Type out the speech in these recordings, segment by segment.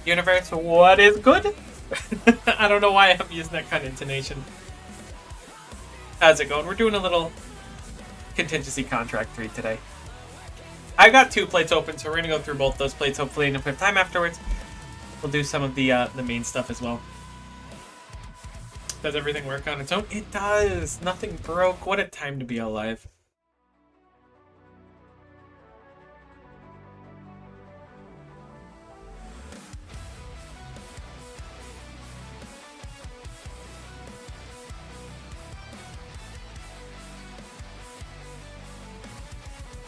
Universe, what is good? I don't know why I'm using that kind of intonation. How's it going? We're doing a little contingency contract 3 today. I got 2 plates open, so we're gonna go through both those plates hopefully, and if we have time afterwards, we'll do some of the main stuff as well. Does everything work on its own? It does! Nothing broke. What a time to be alive.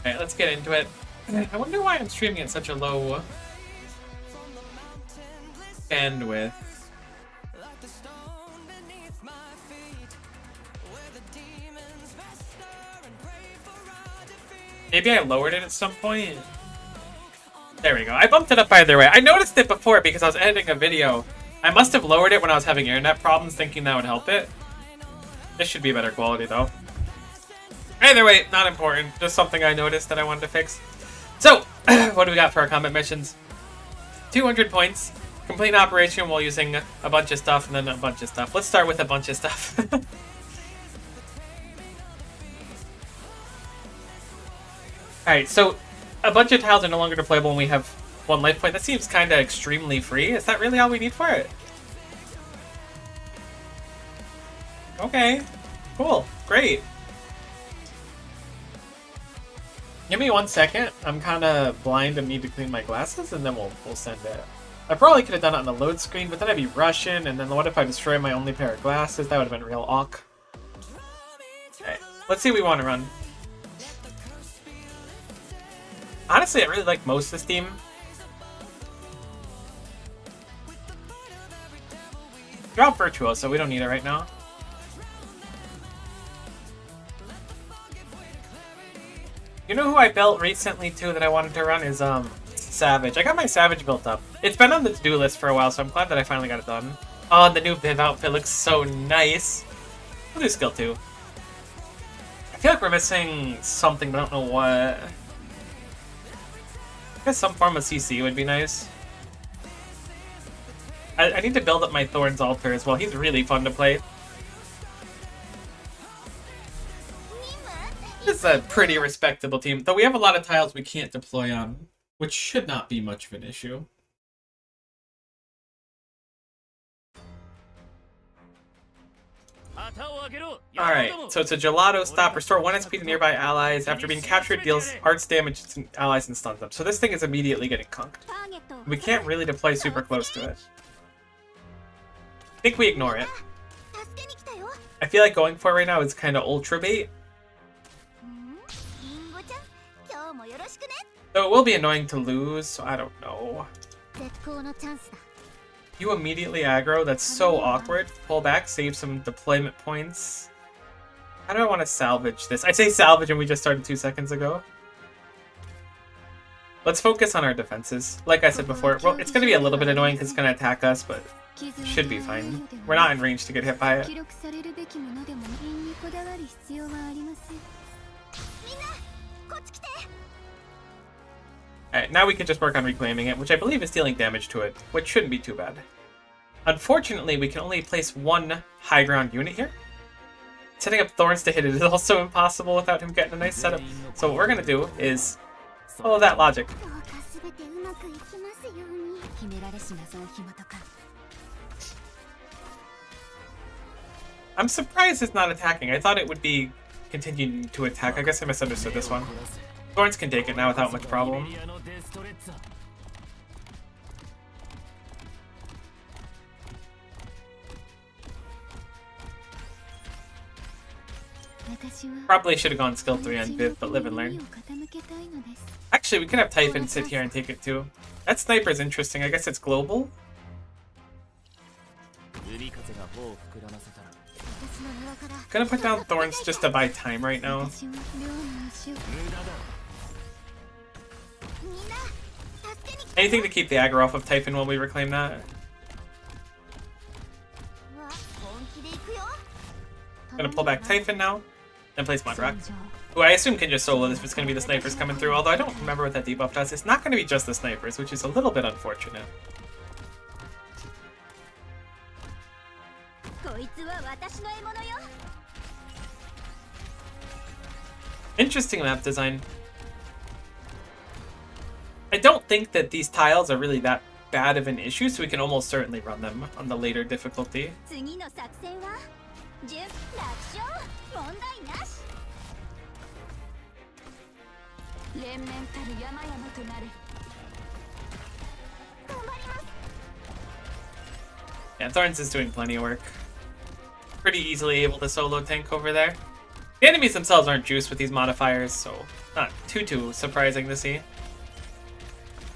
Alright, let's get into it. I wonder why I'm streaming at such a low bandwidth. Maybe I lowered it at some point. There we go. I bumped it up either way. I noticed it before because I was editing a video. I must have lowered it when I was having internet problems, thinking that would help it. This should be better quality though. Either way, not important. Just something I noticed that I wanted to fix. So, what do we got for our combat missions? 200 points. Complete an operation while using a bunch of stuff and then a bunch of stuff. Let's start with a bunch of stuff. Alright, so a bunch of tiles are no longer deployable when we have 1 life point. That seems kind of extremely free. Is that really all we need for it? Okay, cool, great. Give me 1 second. I'm kind of blind and need to clean my glasses, and then we'll send it. I probably could have done it on the load screen, but then I'd be rushing, and then what if I destroy my only pair of glasses? That would have been real awk. Alright, let's see what we want to run. Honestly, I really like most of this team. Drop Virtuoso, we don't need it right now. You know who I built recently too that I wanted to run is Savage. I got my Savage built up. It's been on the to-do list for a while, so I'm glad that I finally got it done. Oh, and the new Viv outfit looks so nice. We'll do skill 2. I feel like we're missing something, but I don't know what. I guess some form of CC would be nice. I need to build up my Thorn's altar as well. He's really fun to play. This is a pretty respectable team, though we have a lot of tiles we can't deploy on, which should not be much of an issue. Alright, so it's a gelato stop. Restore 1 SP to nearby allies. After being captured, deals arts damage to allies and stuns them. So this thing is immediately getting conked. We can't really deploy super close to it. I think we ignore it. I feel like going for it right now is kind of ultra bait. So it will be annoying to lose, so I don't know. You immediately aggro? That's so awkward. Pull back, save some deployment points. How do I want to salvage this? I say salvage and we just started 2 seconds ago. Let's focus on our defenses. Like I said before, well, it's going to be a little bit annoying because it's going to attack us, but should be fine. We're not in range to get hit by it. Alright, now we can just work on reclaiming it, which I believe is dealing damage to it, which shouldn't be too bad. Unfortunately, we can only place 1 high ground unit here. Setting up Thorns to hit it is also impossible without him getting a nice setup. So what we're going to do is follow that logic. I'm surprised it's not attacking. I thought it would be continuing to attack. I guess I misunderstood this one. Thorns can take it now without much problem. Probably should have gone skill 3 on Viv, but live and learn. Actually, we could have Typhon sit here and take it too. That sniper is interesting. I guess it's global. Gonna put down Thorns just to buy time right now. Anything to keep the aggro off of Typhon while we reclaim that. Gonna pull back Typhon now, and place Mudrock, who I assume can just solo this if it's gonna be the snipers coming through, although I don't remember what that debuff does. It's not gonna be just the snipers, which is a little bit unfortunate. Interesting map design. I don't think that these tiles are really that bad of an issue, so we can almost certainly run them on the later difficulty. Yeah, Thorns is doing plenty of work. Pretty easily able to solo tank over there. The enemies themselves aren't juiced with these modifiers, so not too surprising to see.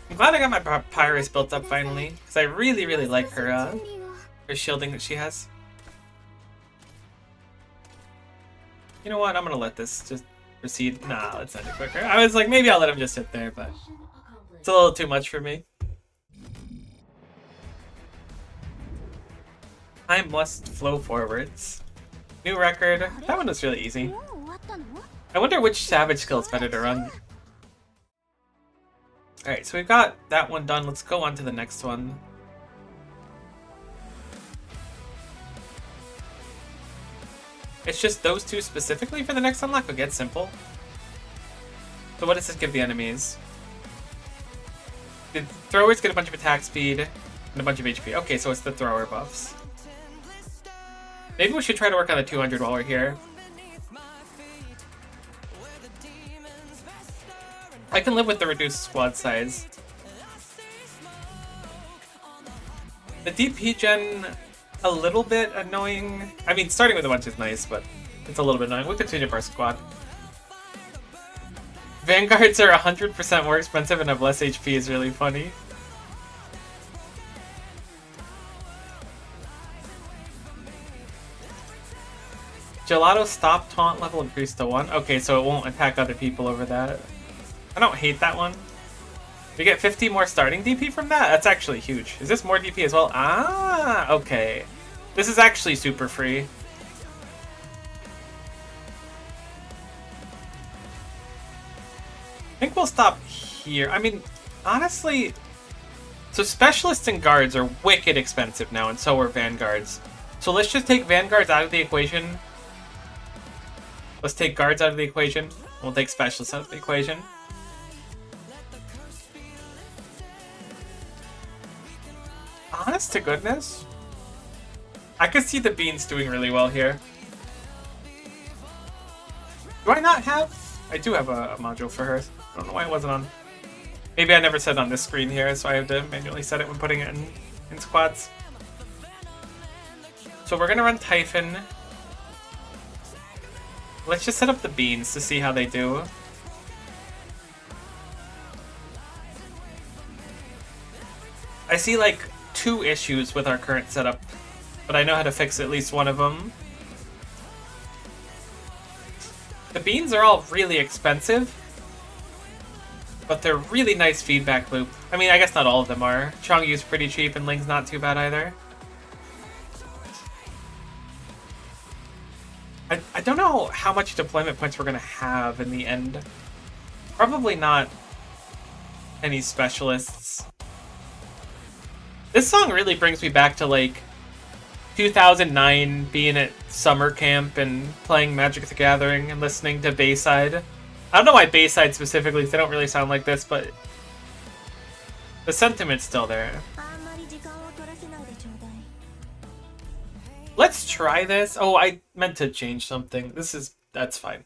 I'm glad I got my Papyrus built up finally, because I really like her shielding that she has. You know what? I'm gonna let this just proceed. Nah, let's end it quicker. I was like, maybe I'll let him just sit there, but it's a little too much for me. I must flow forwards. New record. That one was really easy. I wonder which Savage skill is better to run. Alright, so we've got that one done. Let's go on to the next one. It's just those two specifically for the next unlock. Will get simple. So what does this give the enemies? The throwers get a bunch of attack speed and a bunch of HP. Okay, so it's the thrower buffs. Maybe we should try to work on the 200 while we're here. I can live with the reduced squad size. The DP gen, a little bit annoying. I mean, starting with a bunch is nice, but it's a little bit annoying. We could change up our squad. Vanguards are 100% more expensive and have less HP is really funny. Gelato stop taunt level increased to 1. Okay, so it won't attack other people over that. I don't hate that one. We get 50 more starting DP from that? That's actually huge. Is this more DP as well? Ah, okay. This is actually super free. I think we'll stop here. I mean, honestly, so specialists and guards are wicked expensive now, and so are vanguards. So let's just take vanguards out of the equation. Let's take guards out of the equation. We'll take specialists out of the equation. Honest to goodness, I could see the beans doing really well here. Do I not have? I do have a module for her. I don't know why it wasn't on. Maybe I never set it on this screen here, so I have to manually set it when putting it in squads. So we're gonna run Typhon. Let's just set up the beans to see how they do. I see like 2 issues with our current setup, but I know how to fix at least one of them. The beans are all really expensive, but they're really nice feedback loop. I mean, I guess not all of them are. Chongyu's pretty cheap and Ling's not too bad either. I don't know how much deployment points we're going to have in the end. Probably not any specialists. This song really brings me back to like 2009, being at summer camp and playing Magic the Gathering and listening to Bayside. I don't know why Bayside specifically, because they don't really sound like this, but the sentiment's still there. Let's try this. Oh, I meant to change something. That's fine.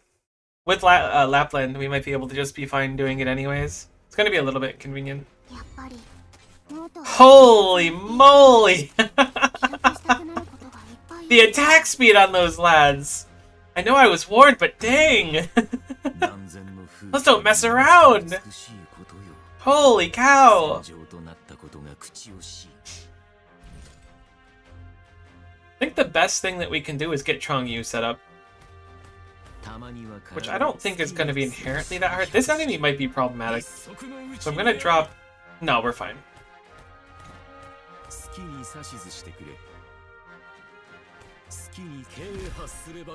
With Lapland, we might be able to just be fine doing it anyways. It's gonna be a little bit convenient. Holy moly! The attack speed on those lads! I know I was warned, but dang! Let's don't mess around! Holy cow! I think the best thing that we can do is get Chongyu set up. Which I don't think is going to be inherently that hard. This enemy might be problematic. So I'm going to drop... No, we're fine.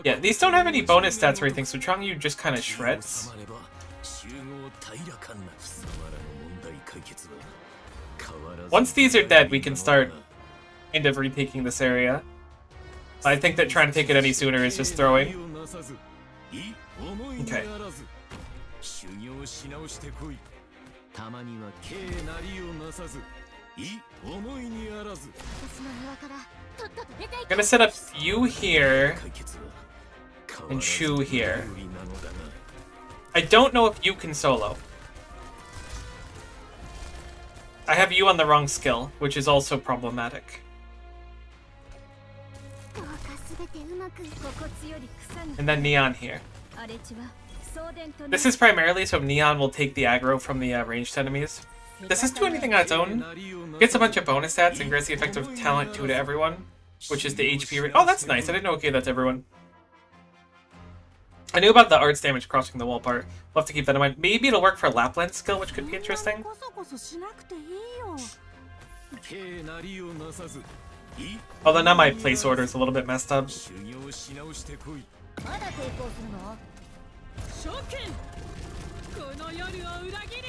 Yeah, these don't have any bonus stats or anything, so Chongyu just kind of shreds. Once these are dead, we can start kind of retaking this area. I think that trying to take it any sooner is just throwing. Okay. I'm gonna set up you here and Shu here. I don't know if you can solo. I have you on the wrong skill, which is also problematic. And then Neon here. This is primarily so Neon will take the aggro from the ranged enemies. Does this do anything on its own? Gets a bunch of bonus stats and grants the effect of talent 2 to everyone, which is the HP. Oh, that's nice. I didn't know. Okay, that's everyone. I knew about the arts damage crossing the wall part. We'll have to keep that in mind. Maybe it'll work for Lapland skill, which could be interesting. Although now my place order is a little bit messed up.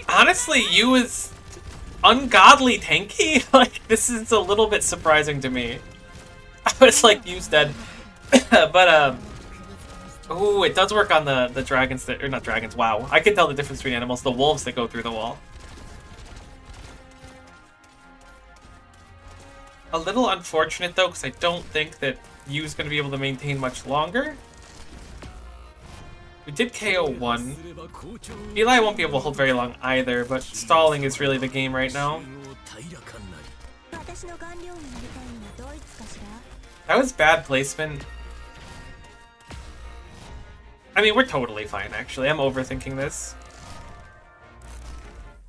Honestly, you is ungodly tanky. Like, this is a little bit surprising to me. I was like, you's dead. But, oh, it does work on the dragons that, or not dragons, wow. I can tell the difference between animals, the wolves that go through the wall. A little unfortunate though, because I don't think that Yu's going to be able to maintain much longer. We did KO one. Eli won't be able to hold very long either, but stalling is really the game right now. That was bad placement. I mean, we're totally fine, actually. I'm overthinking this.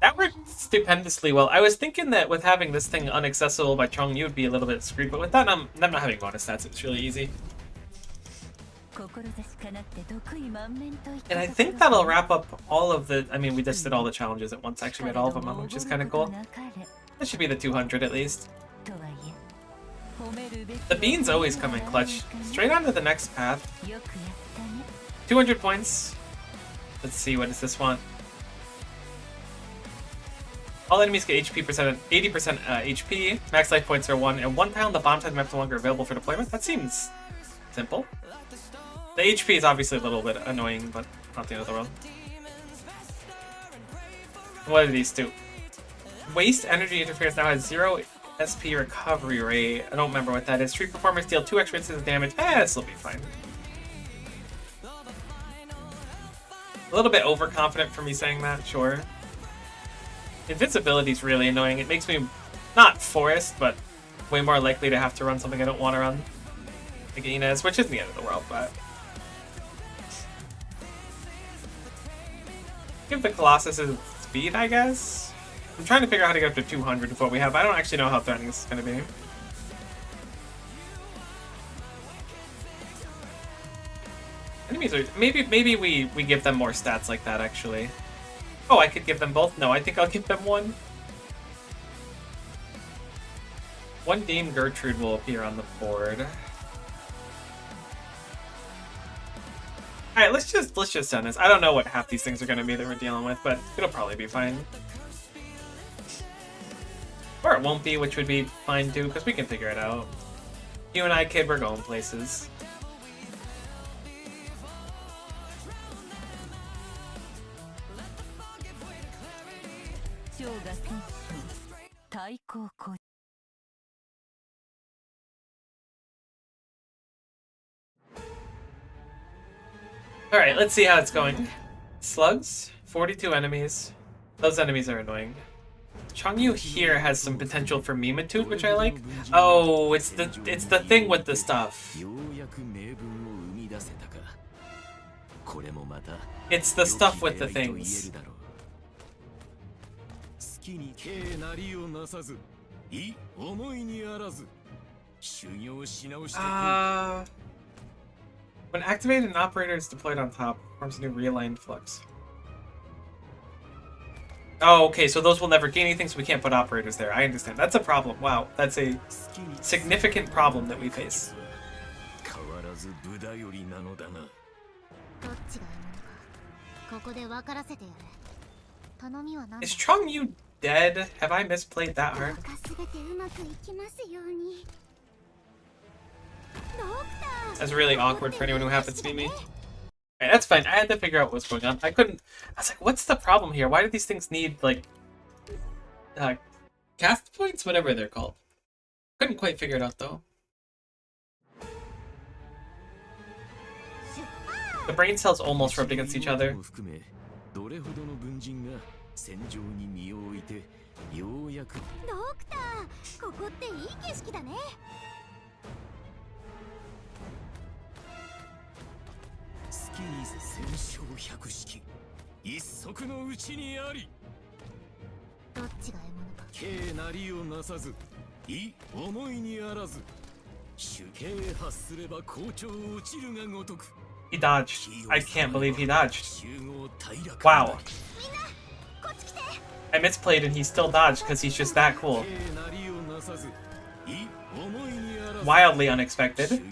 That worked stupendously well. I was thinking that with having this thing unaccessible by Chong, you would be a little bit screwed, but with that, I'm not having bonus stats. It's really easy. And I think that'll wrap up all of the... I mean, we just did all the challenges at once. Actually, we had all of them on, which is kind of cool. That should be the 200 at least. The beans always come in clutch. Straight on to the next path. 200 points. Let's see, what does this want? All enemies get HP percent, 80% HP. Max life points are 1, and 1 tile on the bottom side map no longer available for deployment. That seems simple. The HP is obviously a little bit annoying, but not the end of the world. What are these two? Waste energy interference now has 0 SP recovery rate. I don't remember what that is. Street performers deal 2 extra instances of damage. This will be fine. A little bit overconfident for me saying that, sure. Invincibility is really annoying. It makes me not forced, but way more likely to have to run something I don't want to run. Like Inez, which isn't the end of the world, but... Give the Colossus a speed, I guess? I'm trying to figure out how to get up to 200 with what we have. I don't actually know how threatening this is going to be. Enemies are... Maybe we give them more stats like that, actually. Oh, I could give them both? No, I think I'll give them one. One Dame Gertrude will appear on the board. Alright, let's just send this. I don't know what half these things are gonna be that we're dealing with, but it'll probably be fine. Or it won't be, which would be fine too, because we can figure it out. You and I, kid, we're going places. Alright, let's see how it's going. Slugs, 42 enemies. Those enemies are annoying. Chongyu here has some potential for Mimitude, which I like. Oh, it's the thing with the stuff. It's the stuff with the things. When activated, an operator is deployed on top. Forms a new realigned flux. Oh, okay, so those will never gain anything, so we can't put operators there. I understand. That's a problem. Wow, that's a significant problem that we face. Is Chongyu dead? Have I misplayed that hard? That's really awkward for anyone who happens to be me. Alright, that's fine. I had to figure out what's going on. I was like, what's the problem here? Why do these things need, like, cast points? Whatever they're called. Couldn't quite figure it out, though. The brain cells almost rubbed against each other. He dodged. I can't believe he dodged. Wow. I misplayed and he still dodged because he's just that cool. Wildly unexpected.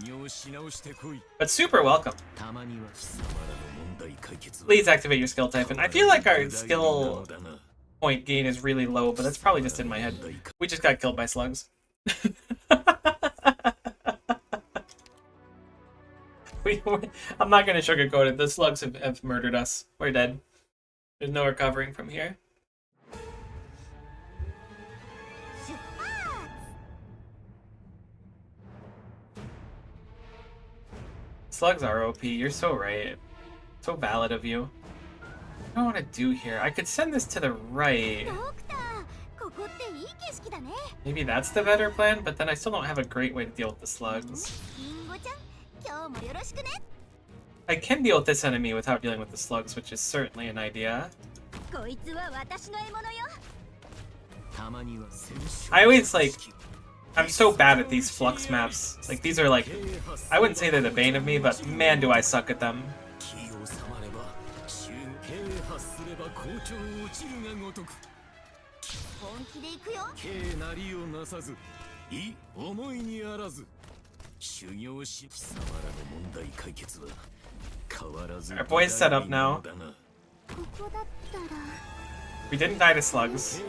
But super welcome. Please activate your skill type. And I feel like our skill point gain is really low, but that's probably just in my head. We just got killed by slugs. I'm not going to sugarcoat it. The slugs have murdered us. We're dead. There's no recovering from here. Slugs are OP. You're so right. So valid of you. What do I want to do here? I could send this to the right. Maybe that's the better plan, but then I still don't have a great way to deal with the slugs. I can deal with this enemy without dealing with the slugs, which is certainly an idea. I always, like, I'm so bad at these flux maps. Like, these are like, I wouldn't say they're the bane of me, but man do I suck at them. Our boy's set up now. We didn't die to slugs.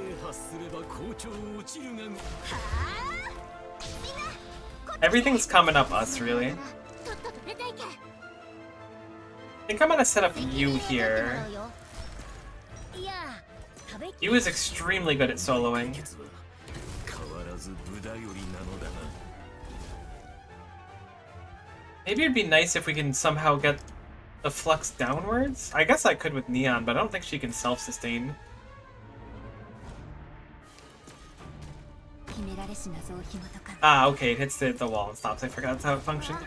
Everything's coming up us, really. I think I'm gonna set up you here. You is extremely good at soloing. Maybe it'd be nice if we can somehow get the flux downwards. I guess I could with Neon, but I don't think she can self-sustain. Ah, okay, it hits the wall and stops. I forgot that's how it functioned.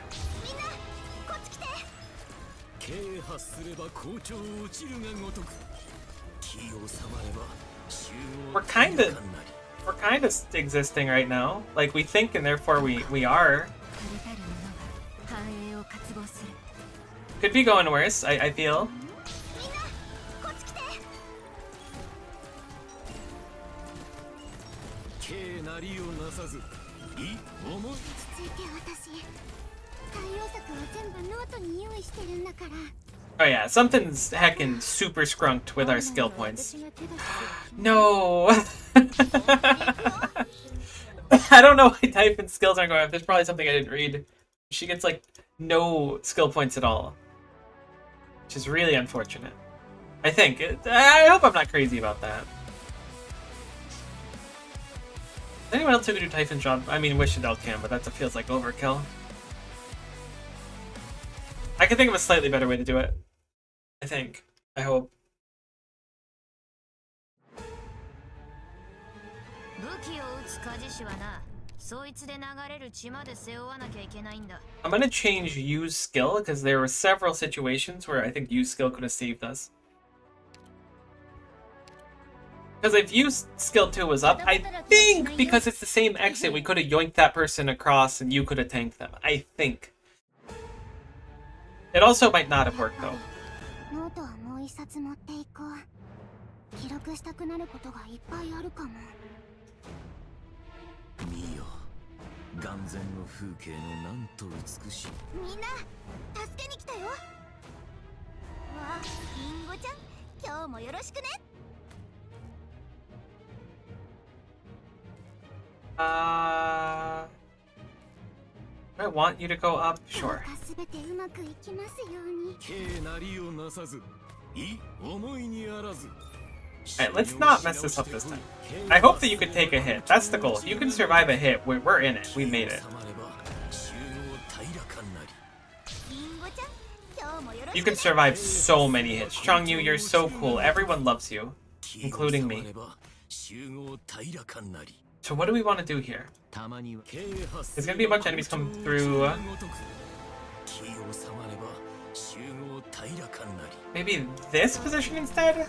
We're kind of existing right now. Like, we think and therefore we are. Could be going worse, I feel. Oh yeah, something's heckin' super skrunked with our skill points. No! I don't know why type and skills aren't going up. There's probably something I didn't read. She gets, like, no skill points at all. Which is really unfortunate. I think. I hope I'm not crazy about that. Is anyone else who can do Typhon's job? I mean, Wishadel can, but that feels like overkill. I can think of a slightly better way to do it. I think. I hope. I'm gonna change use skill because there were several situations where I think use skill could have saved us. Because if use skill 2 was up, I think because it's the same exit, we could have yoinked that person across and you could have tanked them. I think. It also might not have worked though. I want you to go up? Sure. Alright, let's not mess this up this time. I hope that you can take a hit. That's the goal. If you can survive a hit, we're in it. We made it. You can survive so many hits. Changyu, you're so cool. Everyone loves you, including me. So what do we want to do here? There's gonna be a bunch of enemies come through. Maybe this position instead?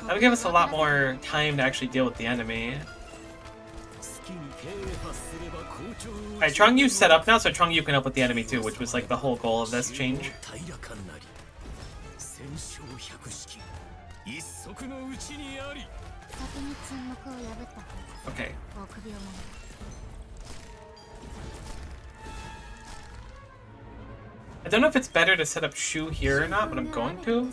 That'll give us a lot more time to actually deal with the enemy. Alright, Chongyu's set up now, so Chongyu can help with the enemy too, which was like the whole goal of this change. Okay. I don't know if it's better to set up Shu here or not, but I'm going to.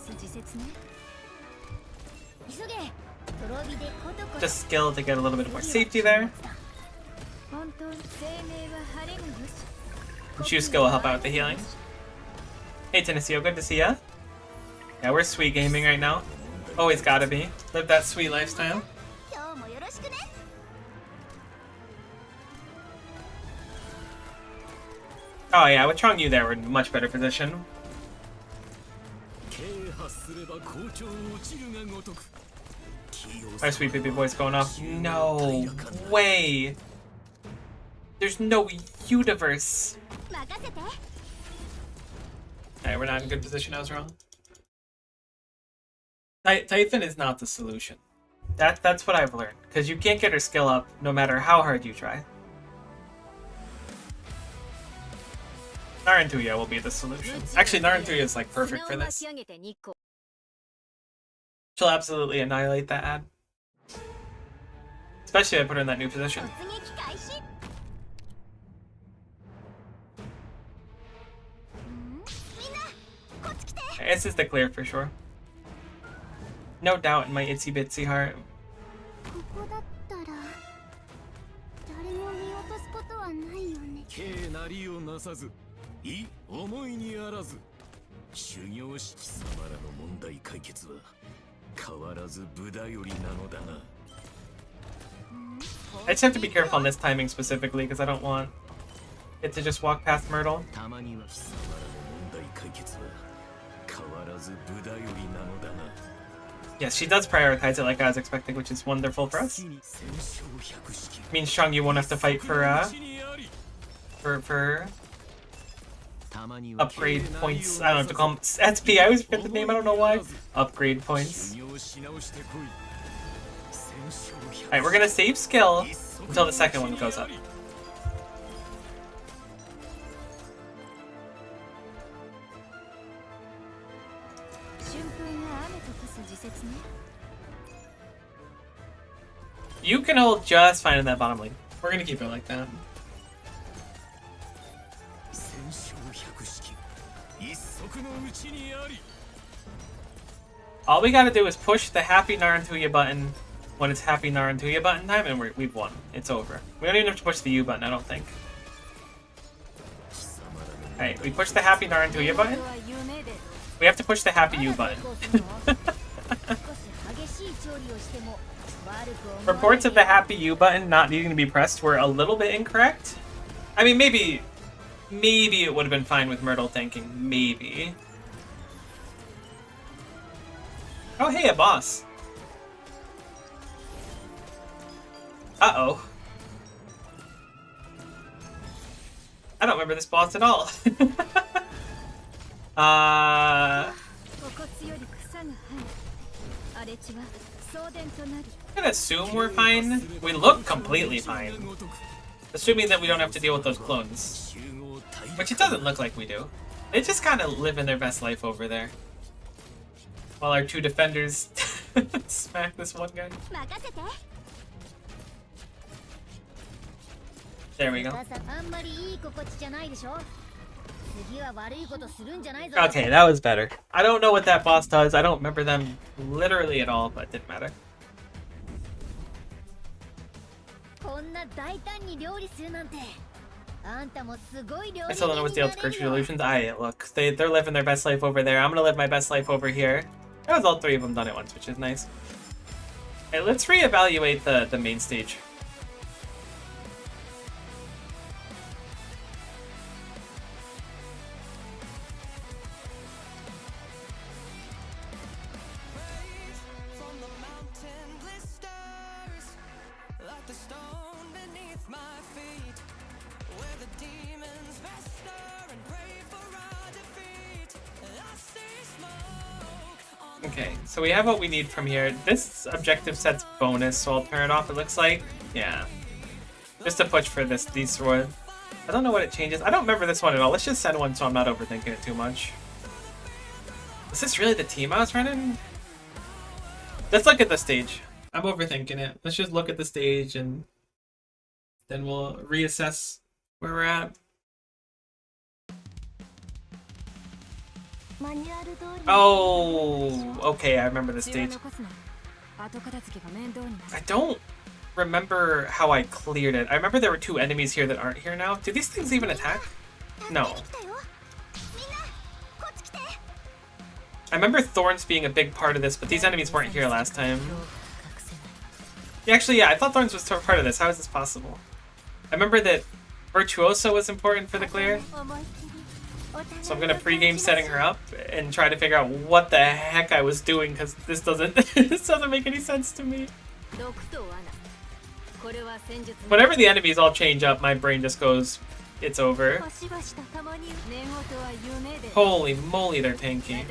Just skill to get a little bit more safety there. And Shu skill will help out with the healing. Hey Tennessee, good to see ya. Yeah, we're sweet gaming right now. Always gotta be. Live that sweet lifestyle. Oh yeah, with Chongyu there, we're in a much better position. Our sweet baby boy's going off. No way! There's no universe! Alright, we're not in a good position, I was wrong. Typhon is not the solution. That's what I've learned. Because you can't get her skill up no matter how hard you try. Narantuya will be the solution. Actually, Narantuya is like perfect for this. She'll absolutely annihilate that ad. Especially if I put her in that new position. This is the clear for sure. No doubt in my itsy bitsy heart. I just have to be careful on this timing specifically because I don't want it to just walk past Myrtle. Yes, she does prioritize it like I was expecting, which is wonderful for us. Means Changyu won't have to fight for upgrade points. I don't know to call them SP. I always forget the name. I don't know why. Upgrade points. Alright, we're gonna save skill until the second one goes up. You can hold just fine in that bottom lane. We're gonna keep it like that. All we gotta do is push the happy Narantuya button when it's happy Narantuya button time, and we've won. It's over. We don't even have to push the U button, I don't think. Alright, we push the happy Narantuya button. We have to push the happy U button. Reports of the happy U button not needing to be pressed were a little bit incorrect. I mean, maybe it would have been fine with Myrtle tanking. Maybe. Oh, hey, a boss. Uh-oh. I don't remember this boss at all. I'm gonna assume we're fine. We look completely fine. Assuming that we don't have to deal with those clones. Which it doesn't look like we do. They just kind of living their best life over there. While our two defenders smack this one guy. There we go. Okay, that was better. I don't know what that boss does. I don't remember them literally at all, but it didn't matter. I still don't know what's the outskirts resolutions. Look, they're living their best life over there. I'm gonna live my best life over here. That was all three of them done at once, which is nice. Hey, let's reevaluate the main stage. Okay, so we have what we need from here. This objective set's bonus, so I'll turn it off, it looks like. Yeah. Just to push for these swords. I don't know what it changes. I don't remember this one at all. Let's just send one so I'm not overthinking it too much. Is this really the team I was running? Let's look at the stage. I'm overthinking it. Let's just look at the stage and then we'll reassess where we're at. Oh, okay, I remember the stage. I don't remember how I cleared it. I remember there were two enemies here that aren't here now. Do these things even attack? No. I remember thorns being a big part of this, but these enemies weren't here last time. Actually, yeah, I thought thorns was part of this. How is this possible? I remember that Virtuoso was important for the clear. So I'm gonna pregame setting her up and try to figure out what the heck I was doing, because this doesn't this doesn't make any sense to me. Whenever the enemies all change up, my brain just goes, it's over. Holy moly, they're tanky.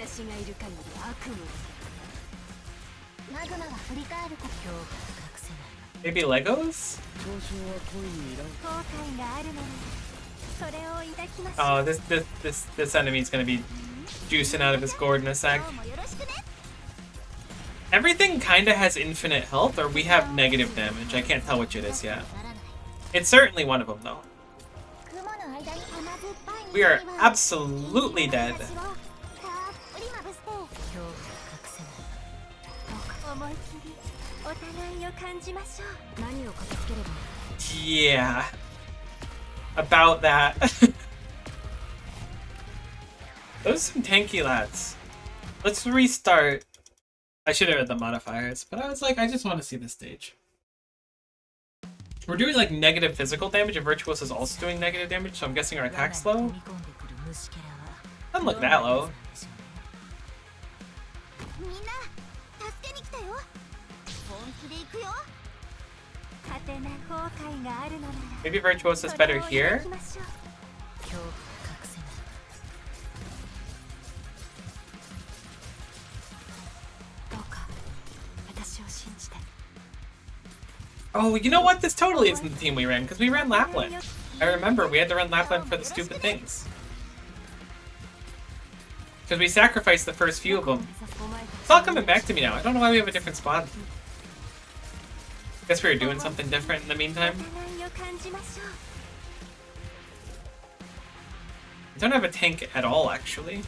Maybe Legos? Oh, this enemy's gonna be juicing out of his gourd in a sec. Everything kinda has infinite health, or we have negative damage. I can't tell which it is yet. It's certainly one of them, though. We are absolutely dead. Yeah. About that. Those are some tanky lads. Let's restart. I should have read the modifiers, but I was like, I just want to see the stage. We're doing like negative physical damage, and Virtuoso is also doing negative damage, so I'm guessing our attack's low. Doesn't look that low. Maybe Virtuoso is better here? Oh, you know what? This totally isn't the team we ran, because we ran Lapland. I remember we had to run Lapland for the stupid things. Because we sacrificed the first few of them. It's all coming back to me now. I don't know why we have a different spot. Guess we were doing something different in the meantime. I don't have a tank at all, actually.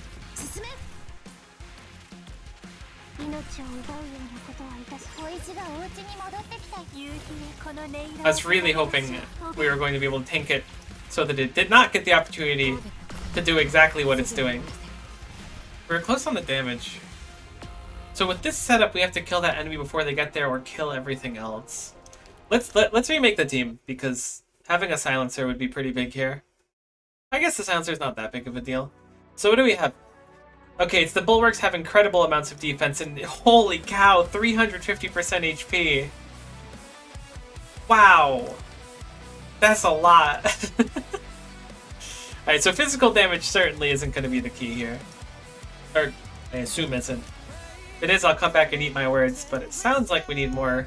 I was really hoping we were going to be able to tank it so that it did not get the opportunity to do exactly what it's doing. We were close on the damage. So with this setup, we have to kill that enemy before they get there or kill everything else. Let's remake the team, because having a silencer would be pretty big here. I guess the silencer's not that big of a deal. So what do we have? Okay, it's the Bulwarks have incredible amounts of defense, and holy cow, 350% HP. Wow. That's a lot. Alright, so physical damage certainly isn't going to be the key here. Or, I assume isn't. If it is, I'll come back and eat my words, but it sounds like we need more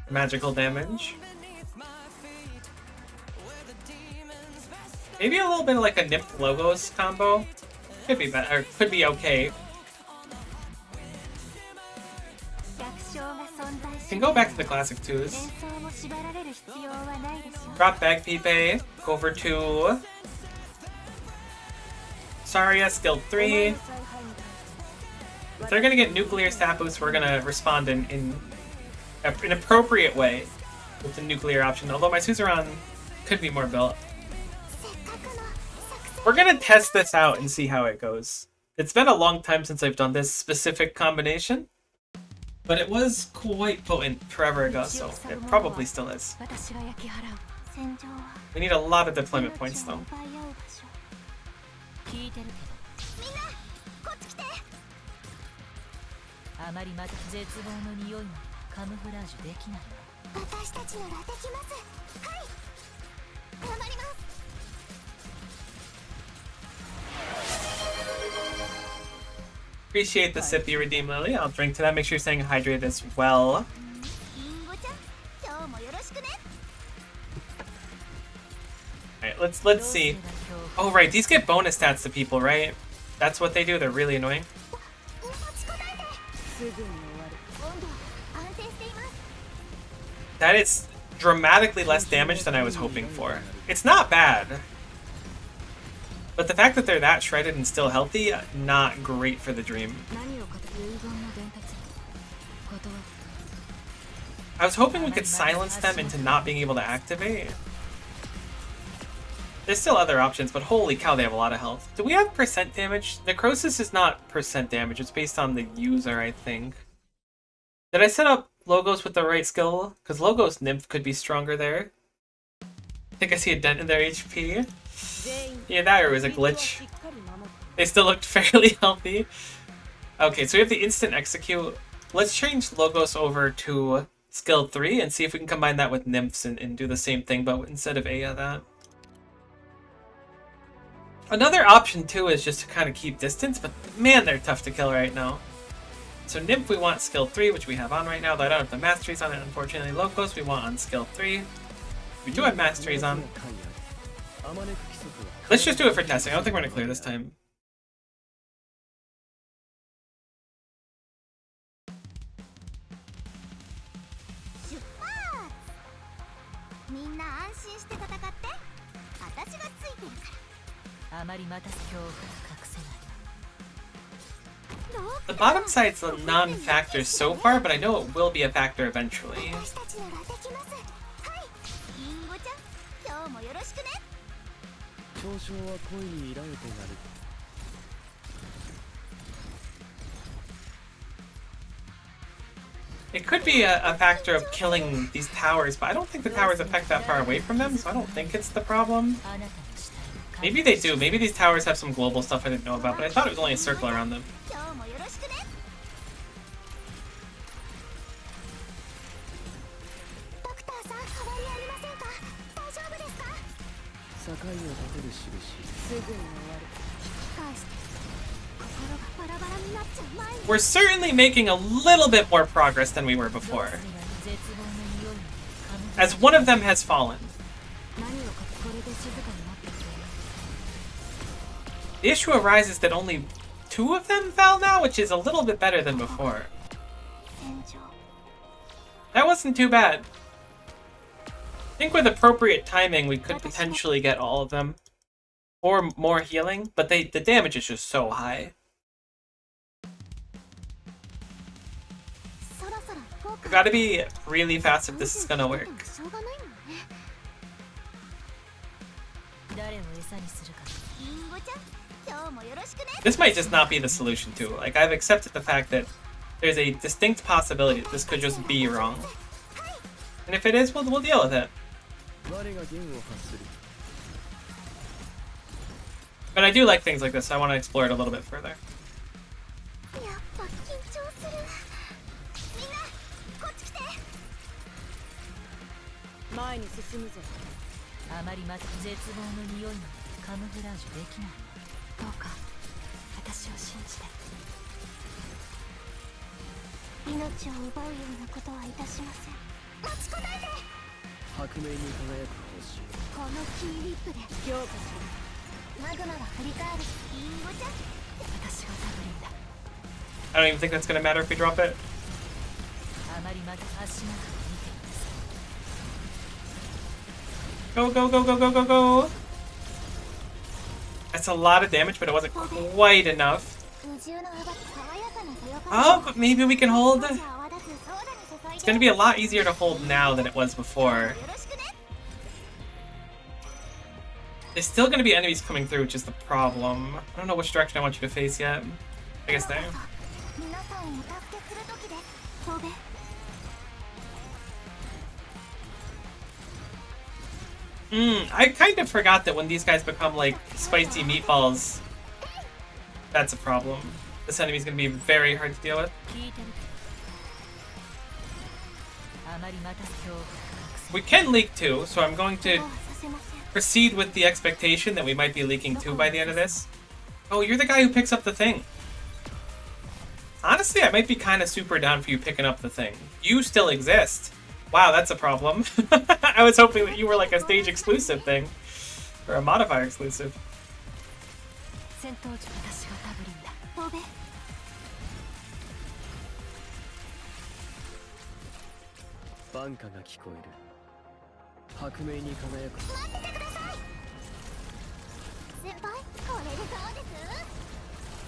magical damage. Maybe a little bit of like a Nymph Logos combo. Could be better, or could be okay. Can go back to the classic 2s. Drop back Pipe, go for 2. Saria, skill 3. If they're gonna get nuclear stat boosts, we're gonna respond in an appropriate way with the nuclear option, although my Suzerain could be more built. We're gonna test this out and see how it goes. It's been a long time since I've done this specific combination, but it was quite potent forever ago, so it probably still is. We need a lot of deployment points though. Appreciate the sip you redeemed, Lily. I'll drink to that. Make sure you're staying hydrated as well. Alright, let's see. Oh right, these get bonus stats to people, right? That's what they do. They're really annoying. That is dramatically less damage than I was hoping for. It's not bad. But the fact that they're that shredded and still healthy, not great for the dream. I was hoping we could silence them into not being able to activate. There's still other options, but holy cow, they have a lot of health. Do we have percent damage? Necrosis is not percent damage, it's based on the user, I think. Did I set up Logos with the right skill? Because Logos Nymph could be stronger there. I think I see a dent in their HP. Yeah, that was a glitch. They still looked fairly healthy. Okay, so we have the instant execute. Let's change Logos over to skill 3 and see if we can combine that with Nymphs and do the same thing, but instead of Aya that. Another option too is just to kind of keep distance, but man, they're tough to kill right now. So Nymph we want skill 3, which we have on right now, though I don't have the masteries on it, unfortunately. Logos we want on skill 3. We do have masteries on. Let's just do it for testing. I don't think we're going to clear this time. The bottom side's a non-factor so far, but I know it will be a factor eventually. It could be a factor of killing these towers, but I don't think the towers affect that far away from them, so I don't think it's the problem. Maybe they do. Maybe these towers have some global stuff I didn't know about, but I thought it was only a circle around them. We're certainly making a little bit more progress than we were before, as one of them has fallen. The issue arises that only 2 of them fell now, which is a little bit better than before. That wasn't too bad. I think with appropriate timing, we could potentially get all of them. Or more healing, but the damage is just so high. We've got to be really fast if this is gonna work. This might just not be the solution too. Like, I've accepted the fact that there's a distinct possibility that this could just be wrong. And if it is, we'll deal with it. But I do like things like this, so I want to explore it a little bit further. I don't even think that's going to matter if we drop it. Go, go, go, go, go, go, go! That's a lot of damage, but it wasn't quite enough. Oh, but maybe we can hold. It's going to be a lot easier to hold now than it was before. There's still going to be enemies coming through, which is the problem. I don't know which direction I want you to face yet. I guess there. I kind of forgot that when these guys become like spicy meatballs, that's a problem. This enemy's going to be very hard to deal with. We can leak too, so I'm going to proceed with the expectation that we might be leaking 2 by the end of this. Oh, you're the guy who picks up the thing. Honestly, I might be kind of super down for you picking up the thing. You still exist. Wow, that's a problem. I was hoping that you were like a stage exclusive thing. Or a modifier exclusive.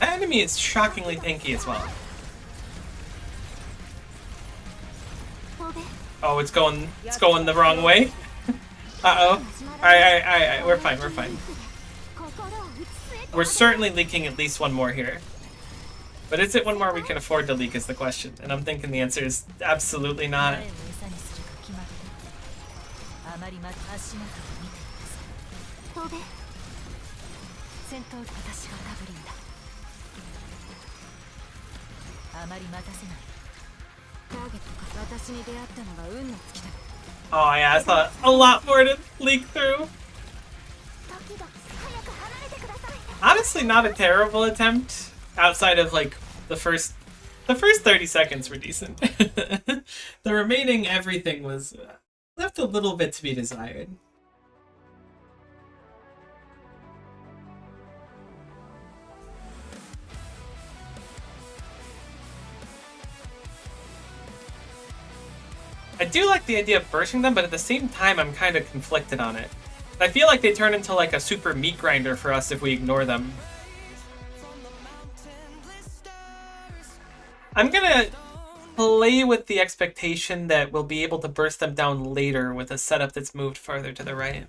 That enemy is shockingly tanky as well. Oh, it's going the wrong way. Uh-oh. Alright, we're fine, we're fine. We're certainly leaking at least one more here. But is it one more we can afford to leak is the question. And I'm thinking the answer is absolutely not. Oh yeah, I thought a lot more to leak through. Honestly, not a terrible attempt. Outside of like the first 30 seconds were decent. The remaining everything was left a little bit to be desired. I do like the idea of bursting them, but at the same time, I'm kind of conflicted on it. I feel like they turn into like a super meat grinder for us if we ignore them. I'm gonna play with the expectation that we'll be able to burst them down later with a setup that's moved farther to the right.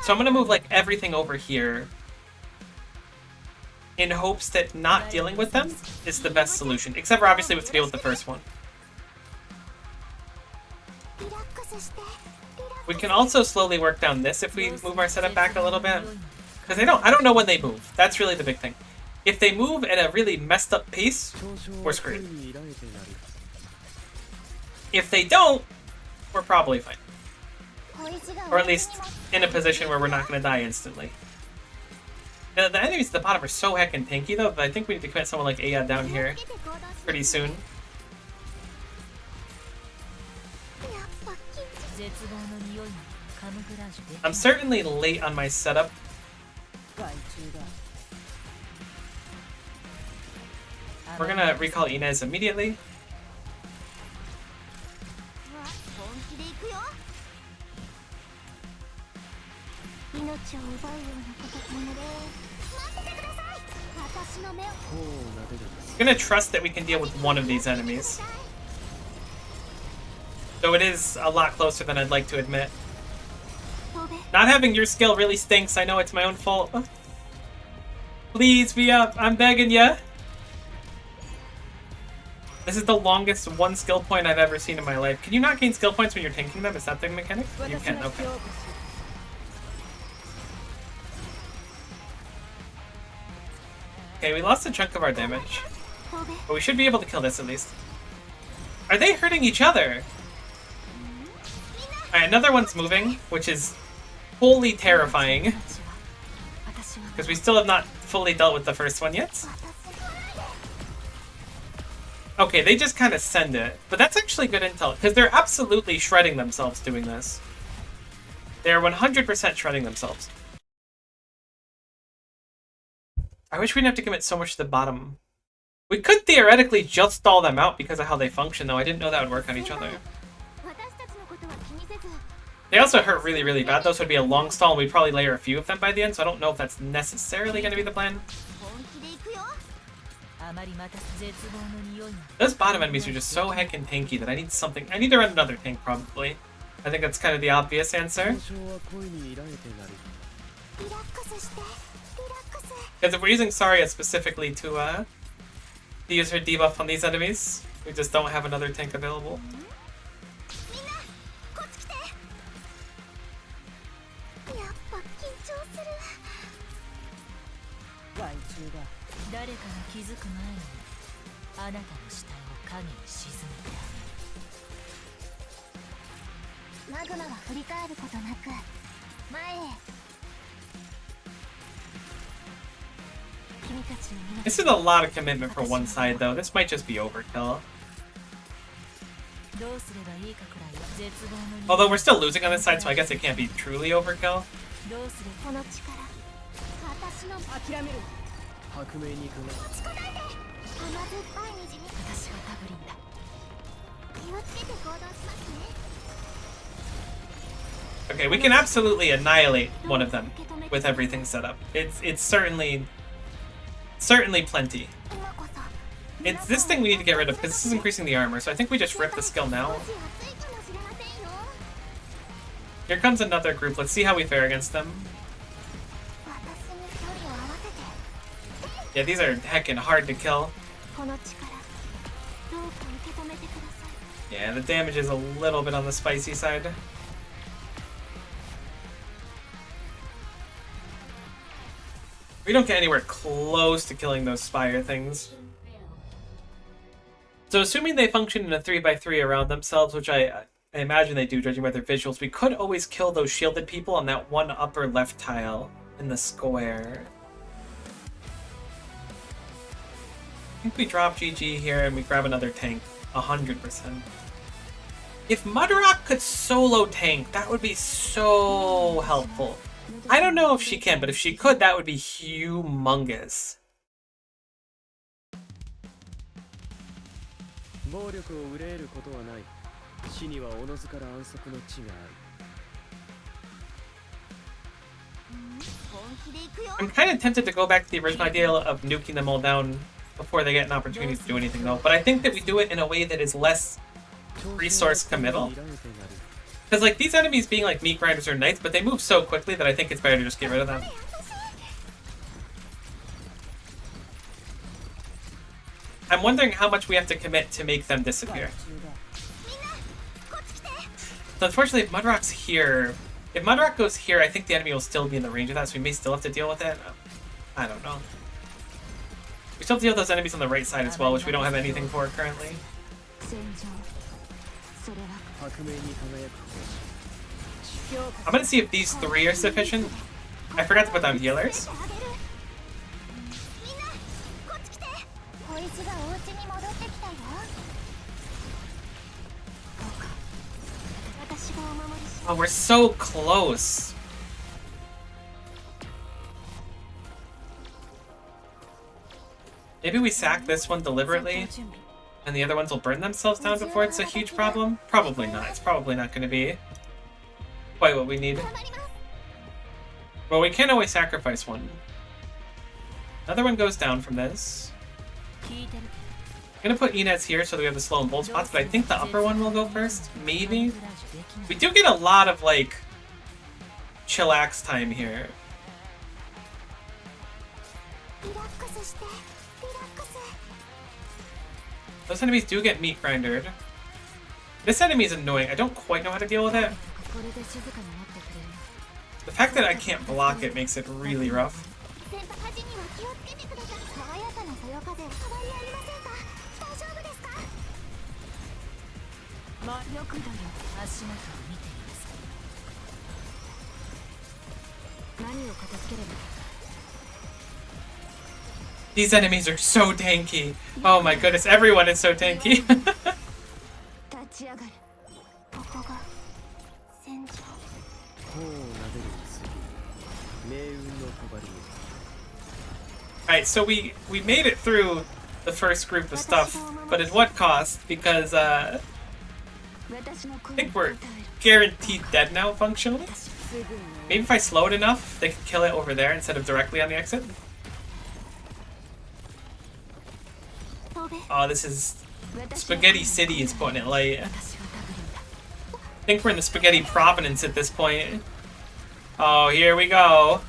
So I'm gonna move like everything over here in hopes that not dealing with them is the best solution. Except for obviously we have to deal with the first one. We can also slowly work down this if we move our setup back a little bit. Because I don't know when they move. That's really the big thing. If they move at a really messed up pace, we're screwed. If they don't, we're probably fine. Or at least in a position where we're not going to die instantly. The enemies at the bottom are so heckin' tanky though, that I think we need to commit someone like Aya down here pretty soon. I'm certainly late on my setup. We're gonna recall Inez immediately. I'm gonna trust that we can deal with one of these enemies. Though it is a lot closer than I'd like to admit. Not having your skill really stinks. I know it's my own fault. Please be up. I'm begging ya. This is the longest one skill point I've ever seen in my life. Can you not gain skill points when you're tanking them? Is that the mechanic? You can, okay. Okay, we lost a chunk of our damage. But we should be able to kill this at least. Are they hurting each other? Alright, another one's moving, which is wholly terrifying. Because we still have not fully dealt with the first one yet. Okay, they just kind of send it. But that's actually good intel, because they're absolutely shredding themselves doing this. They're 100% shredding themselves. I wish we didn't have to commit so much to the bottom. We could theoretically just stall them out because of how they function, though. I didn't know that would work on each other. They also hurt really, really bad, though, so it'd be a long stall, and we'd probably layer a few of them by the end, so I don't know if that's necessarily going to be the plan. Those bottom enemies are just so heckin' tanky that I need something. I need to run another tank, probably. I think that's kind of the obvious answer. Because if we're using Saria specifically to use her debuff on these enemies, we just don't have another tank available. This is a lot of commitment for one side, though. This might just be overkill. Although we're still losing on this side, so I guess it can't be truly overkill. Okay, we can absolutely annihilate one of them with everything set up. It's certainly plenty. It's this thing we need to get rid of because this is increasing the armor, so I think we just rip the skill now. Here comes another group. Let's see how we fare against them. Yeah, these are heckin' hard to kill. Yeah, the damage is a little bit on the spicy side. We don't get anywhere close to killing those Spire things. So assuming they function in a 3x3 around themselves, which I imagine they do, judging by their visuals, we could always kill those shielded people on that one upper left tile in the square. I think we drop GG here and we grab another tank. 100%. If Mudrock could solo tank, that would be so helpful. I don't know if she can, but if she could, that would be humongous. I'm kind of tempted to go back to the original idea of nuking them all down before they get an opportunity to do anything, though. But I think that we do it in a way that is less resource committal. Because, like, these enemies being, like, meat grinders or knights, but they move so quickly that I think it's better to just get rid of them. I'm wondering how much we have to commit to make them disappear. So unfortunately, if Mudrock's here... If Mudrock goes here, I think the enemy will still be in the range of that, so we may still have to deal with it. I don't know. We still have to deal with those enemies on the right side as well, which we don't have anything for currently. I'm gonna see if these three are sufficient. I forgot to put down healers. Oh, we're so close. Maybe we sack this one deliberately, and the other ones will burn themselves down before it's a huge problem? Probably not. It's probably not going to be quite what we need. Well, we can always sacrifice one. Another one goes down from this. I'm going to put Inez here so that we have the slow and bold spots, but I think the upper one will go first. Maybe. We do get a lot of, like, chillax time here. Those enemies do get meat grindered. This enemy is annoying. I don't quite know how to deal with it. The fact that I can't block it makes it really rough. These enemies are so tanky. Oh my goodness, everyone is so tanky. Alright, so we made it through the first group of stuff, but at what cost? Because I think we're guaranteed dead now, functionally. Maybe if I slow it enough, they could kill it over there instead of directly on the exit. Oh, this is... Spaghetti City is putting it light. I think we're in the Spaghetti Providence at this point. Oh, here we go.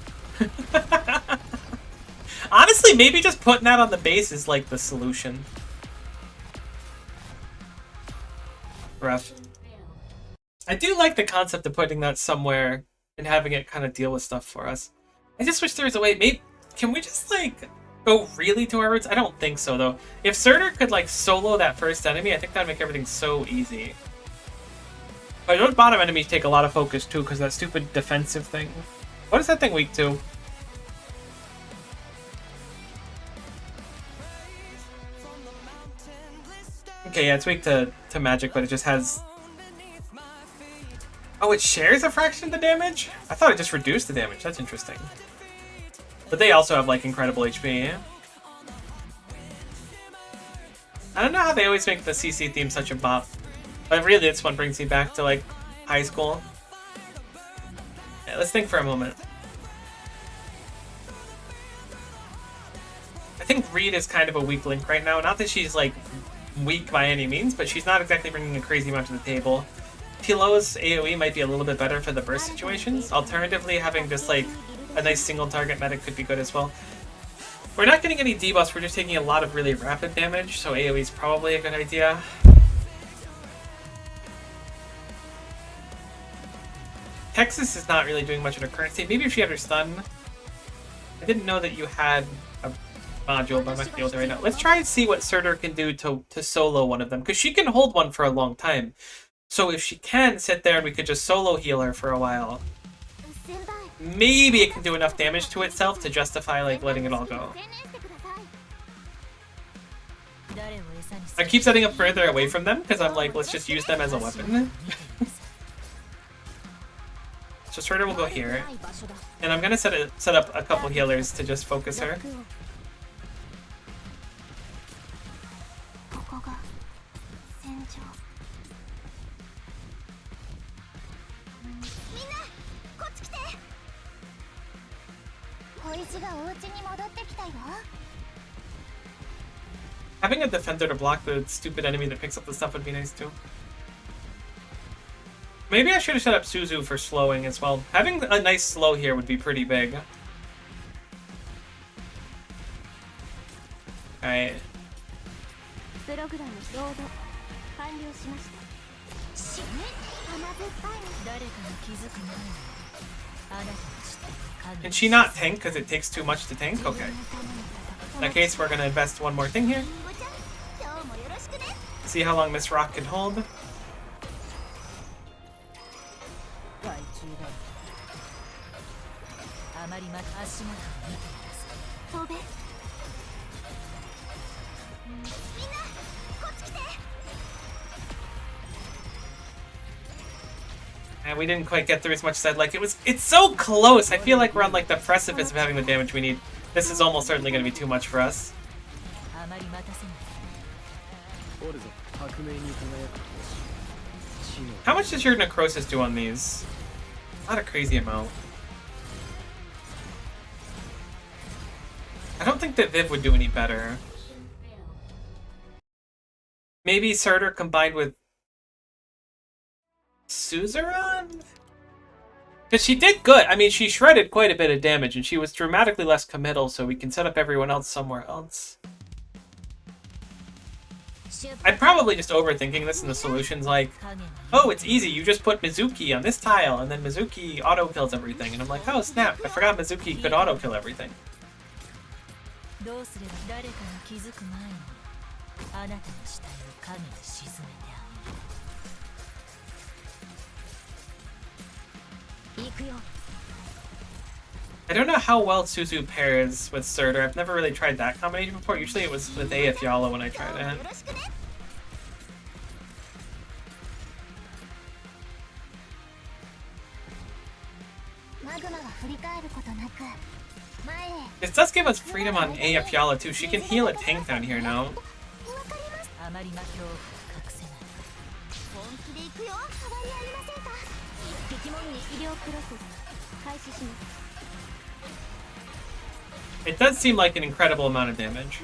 Honestly, maybe just putting that on the base is like the solution. Rough. I do like the concept of putting that somewhere and having it kind of deal with stuff for us. I just wish there was a way. Maybe can we just like go really to our roots? I don't think so though. If Surtur could like solo that first enemy, I think that'd make everything so easy. But those bottom enemies take a lot of focus too, because that stupid defensive thing. What is that thing weak to? Okay, yeah, it's weak to magic, but it just has... Oh, it shares a fraction of the damage? I thought it just reduced the damage. That's interesting. But they also have, like, incredible HP. I don't know how they always make the CC theme such a bop. But really, this one brings me back to, like, high school. Yeah, let's think for a moment. I think Reed is kind of a weak link right now. Not that she's, like, weak by any means, but she's not exactly bringing a crazy amount to the table. Pilo's AoE might be a little bit better for the burst situations. Alternatively, having just like a nice single target medic could be good as well. We're not getting any debuffs, we're just taking a lot of really rapid damage, so AoE is probably a good idea. Texas is not really doing much in her current state. Maybe if she had her stun. I didn't know that you had a module by my field right now. Let's try and see what Surtur can do to solo one of them, because she can hold one for a long time. So if she can sit there and we could just solo heal her for a while, maybe it can do enough damage to itself to justify like letting it all go. I keep setting up further away from them because I'm like, let's just use them as a weapon. So Surtur will go here, and I'm gonna set up a couple healers to just focus her. Having a defender to block the stupid enemy that picks up the stuff would be nice too. Maybe I should have set up Suzu for slowing as well. Having a nice slow here would be pretty big. Alright. Can she not tank because it takes too much to tank? Okay. In that case, we're going to invest one more thing here. See how long Miss Rock can hold. And we didn't quite get through as much as I'd like. It's so close. I feel like we're on like the precipice of having the damage we need. This is almost certainly going to be too much for us. How much does your necrosis do on these? Not a crazy amount. I don't think that Viv would do any better. Maybe Surtur combined with Suzerain? Because she did good. I mean, she shredded quite a bit of damage, and she was dramatically less committal, so we can set up everyone else somewhere else. I'm probably just overthinking this, and the solution's like, oh, it's easy. You just put Mizuki on this tile, and then Mizuki auto-kills everything. And I'm like, oh, snap. I forgot Mizuki could auto-kill everything. I don't know how well Suzu pairs with Surtur. I've never really tried that combination before. Usually it was with AF Yala when I tried it. This does give us freedom on AF Yala too. She can heal a tank down here now. It does seem like an incredible amount of damage.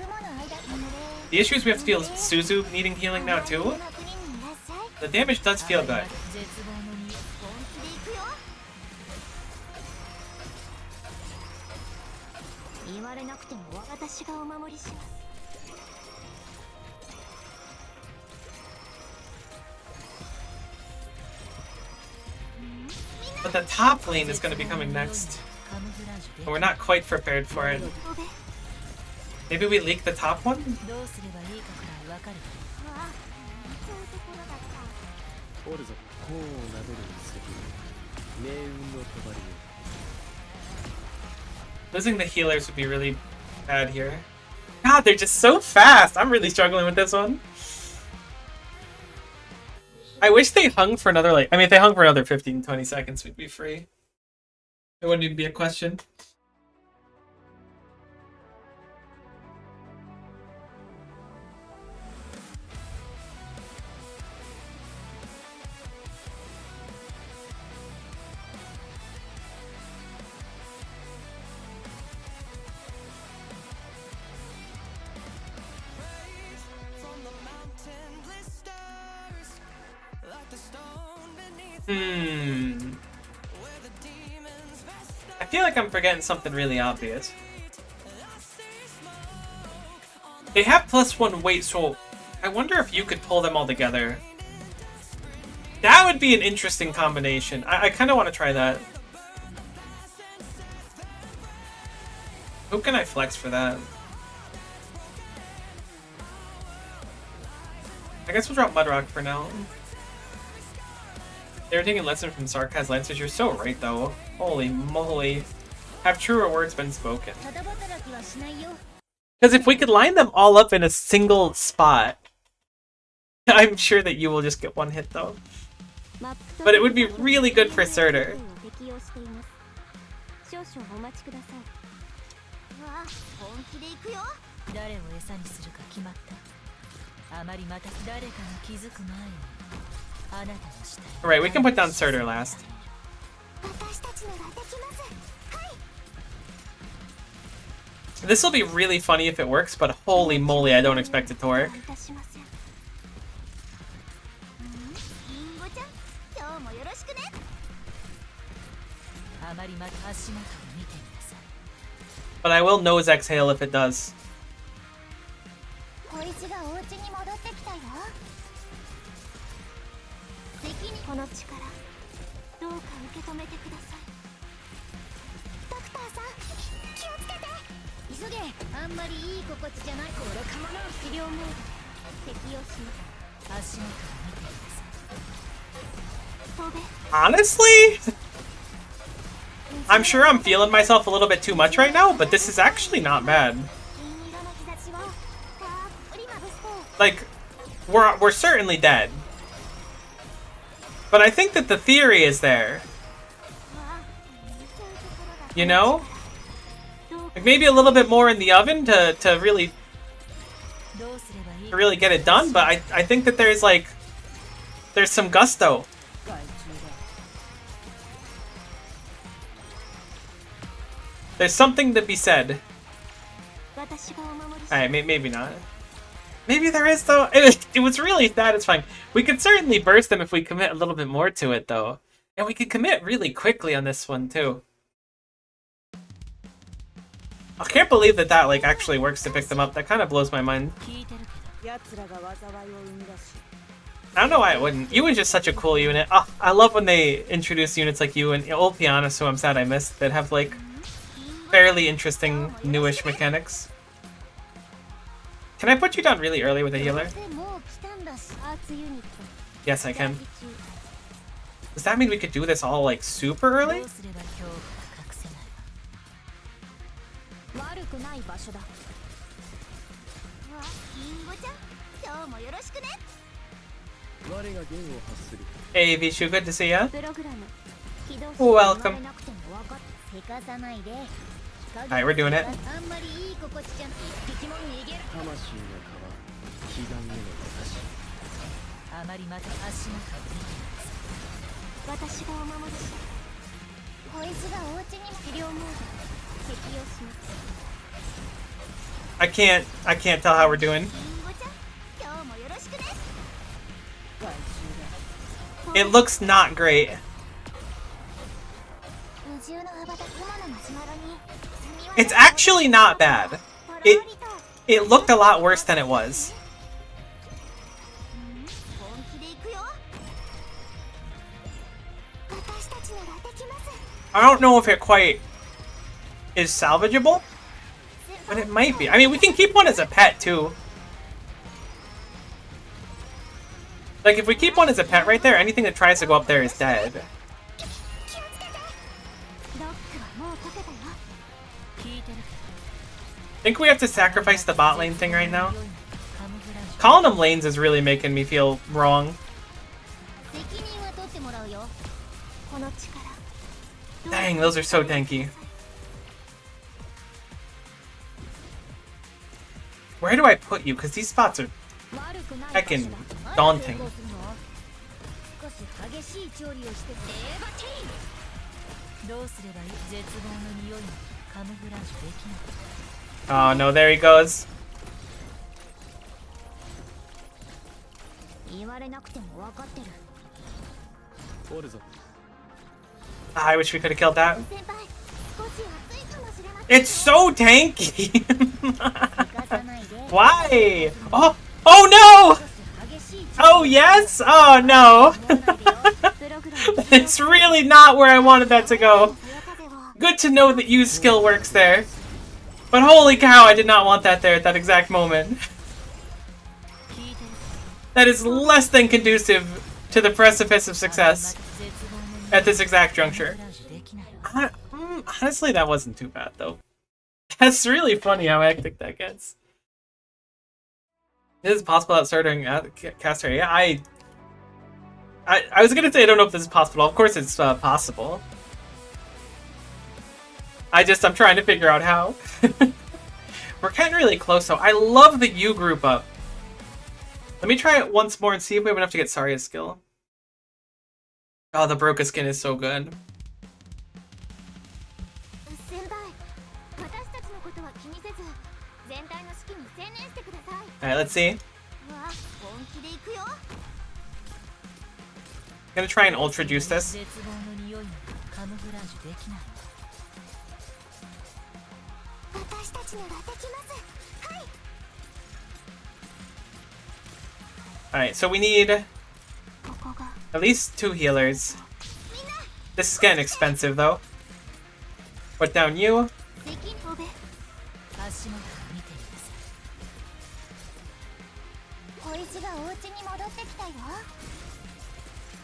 The issue is we have to deal with Suzu needing healing now too. The damage does feel good. But the top lane is going to be coming next. And we're not quite prepared for it. Maybe we leak the top one? Losing the healers would be really bad here. God, they're just so fast! I'm really struggling with this one. I wish they hung for another, like, I mean, if they hung for another 15-20 seconds, we'd be free. It wouldn't even be a question. I feel like I'm forgetting something really obvious. They have +1 weight, so I wonder if you could pull them all together. That would be an interesting combination. I kind of want to try that. Who can I flex for that? I guess we'll drop Mudrock for now. They're taking a lesson from Sarkaz Lancers. You're so right, though. Holy moly. Have truer words been spoken? Because if we could line them all up in a single spot, I'm sure that you will just get one hit, though. But it would be really good for Surtur. Alright, we can put down Surtur last. This will be really funny if it works, but holy moly, I don't expect it to work. But I will nose exhale if it does. Honestly? I'm sure I'm feeling myself a little bit too much right now, but this is actually not bad. Like, we're certainly dead. But I think that the theory is there. You know? Like maybe a little bit more in the oven to really get it done, but I think that there's some gusto. There's something to be said. Alright, maybe not. Maybe there is, though. It was really satisfying. We could certainly burst them if we commit a little bit more to it, though. And we could commit really quickly on this one, too. I can't believe that like actually works to pick them up. That kind of blows my mind. I don't know why it wouldn't. You was just such a cool unit. Oh, I love when they introduce units like you and old Pianist, who I'm sad I missed, that have like fairly interesting newish mechanics. Can I put you down really early with a healer? Yes, I can. Does that mean we could do this all like super early? Hey Vishu, good to see ya. Welcome. Alright, we're doing it. I can't tell how we're doing. It looks not great. It's actually not bad. It looked a lot worse than it was. I don't know if it quite is salvageable, but it might be. I mean, we can keep one as a pet too. Like, if we keep one as a pet right there, anything that tries to go up there is dead. I think we have to sacrifice the bot lane thing right now. Calling them lanes is really making me feel wrong. Dang, those are so tanky. Where do I put you? Because these spots are heckin' daunting. Oh no, there he goes. I wish we could have killed that. It's so tanky! Why? Oh! Oh no! Oh yes? Oh no! It's really not where I wanted that to go. Good to know that use skill works there. But holy cow, I did not want that there at that exact moment. That is less than conducive to the precipice of success at this exact juncture. Honestly, that wasn't too bad, though. That's really funny how hectic that gets. This is possible at starting caster. Yeah, I was gonna say I don't know if this is possible. Of course it's possible. I'm trying to figure out how. We're getting really close, though. I love the U group up. Let me try it once more and see if we have enough to get Saria's skill. Oh, the Broca skin is so good. Alright, let's see. I'm gonna try and ultra juice this. Alright, so we need at least 2 healers. This is getting expensive though. Put down you.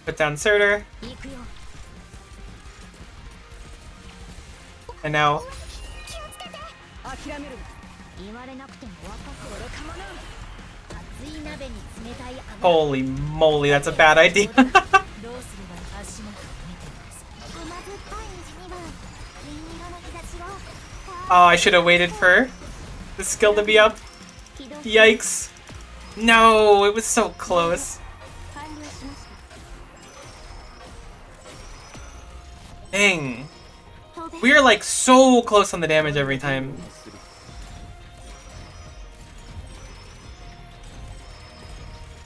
Put down Surtur. And now holy moly, that's a bad idea. Oh, I should have waited for the skill to be up. Yikes. No, it was so close. Dang. We are like so close on the damage every time.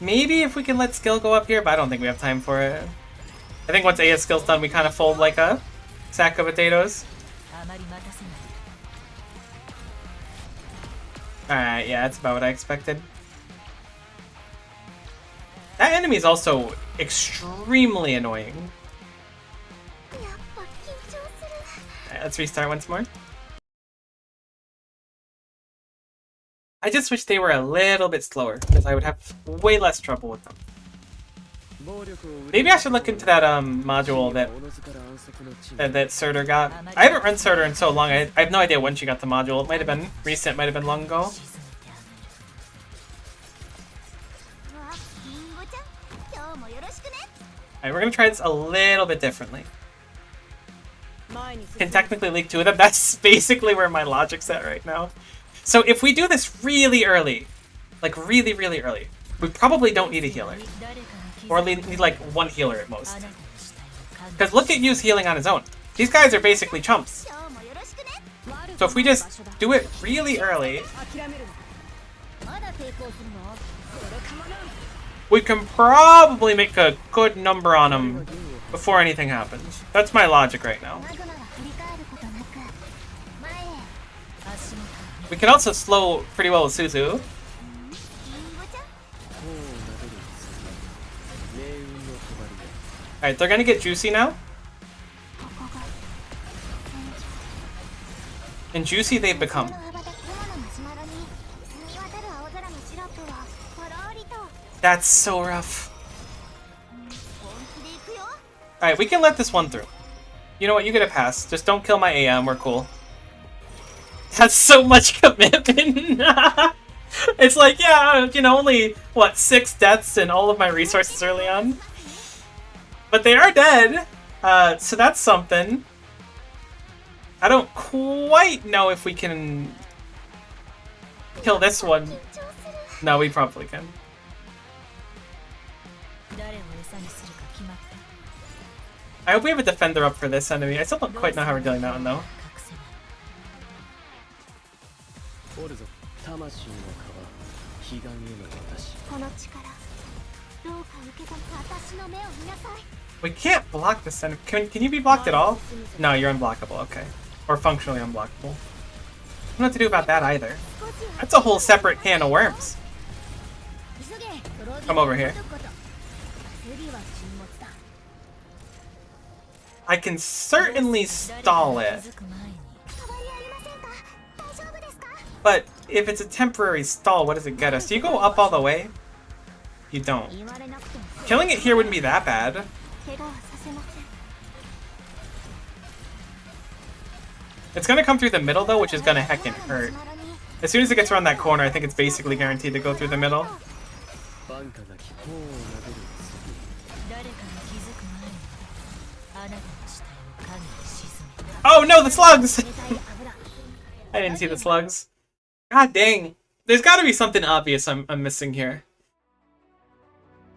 Maybe if we can let skill go up here, but I don't think we have time for it. I think once AS skill's done, we kind of fold like a sack of potatoes. Alright, yeah, that's about what I expected. That enemy is also extremely annoying. Alright, let's restart once more. I just wish they were a little bit slower, because I would have way less trouble with them. Maybe I should look into that module that Surtur got. I haven't run Surtur in so long, I have no idea when she got the module. It might have been recent, might have been long ago. Alright, we're gonna try this a little bit differently. Can technically leak 2 of them. That's basically where my logic's at right now. So if we do this really early, like really, really early, we probably don't need a healer. Or need like 1 healer at most. Because look at Yu's healing on his own. These guys are basically chumps. So if we just do it really early... we can probably make a good number on him before anything happens. That's my logic right now. We can also slow pretty well with Suzu. Alright, they're gonna get juicy now. And juicy they've become. That's so rough. Alright, we can let this one through. You know what, you get a pass. Just don't kill my AM, we're cool. That's so much commitment. It's like, yeah, you know, only, what, 6 deaths and all of my resources early on? But they are dead, so that's something. I don't quite know if we can kill this one. No, we probably can. I hope we have a defender up for this enemy. I still don't quite know how we're dealing that one, though. We can't block this enemy. Can you be blocked at all? No, you're unblockable, okay. Or functionally unblockable. I don't know what to do about that either. That's a whole separate can of worms. Come over here. I can certainly stall it. But if it's a temporary stall, what does it get us? Do you go up all the way? You don't. Killing it here wouldn't be that bad. It's gonna come through the middle though, which is gonna heckin' hurt. As soon as it gets around that corner, I think it's basically guaranteed to go through the middle. Oh no, the slugs! I didn't see the slugs. God dang. There's gotta be something obvious I'm missing here.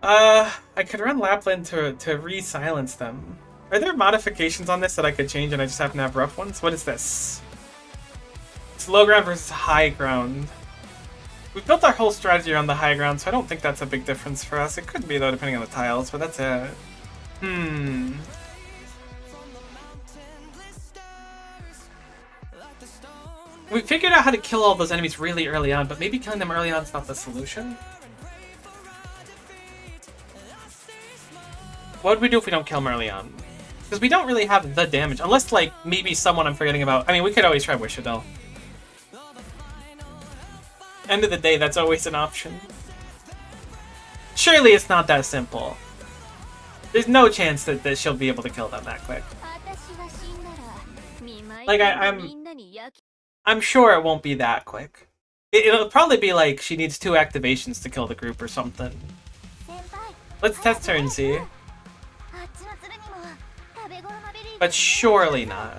I could run Lapland to re-silence them. Are there modifications on this that I could change and I just happen to have rough ones? What is this? It's low ground versus high ground. We've built our whole strategy around the high ground, so I don't think that's a big difference for us. It could be though, depending on the tiles, but that's it. We figured out how to kill all those enemies really early on, but maybe killing them early on is not the solution? What would we do if we don't kill them early on? Because we don't really have the damage, unless, like, maybe someone I'm forgetting about. I mean, we could always try Wishadel. End of the day, that's always an option. Surely it's not that simple. There's no chance that she'll be able to kill them that quick. Like, I'm sure it won't be that quick. It'll probably be like she needs 2 activations to kill the group or something. Let's test her and see. But surely not.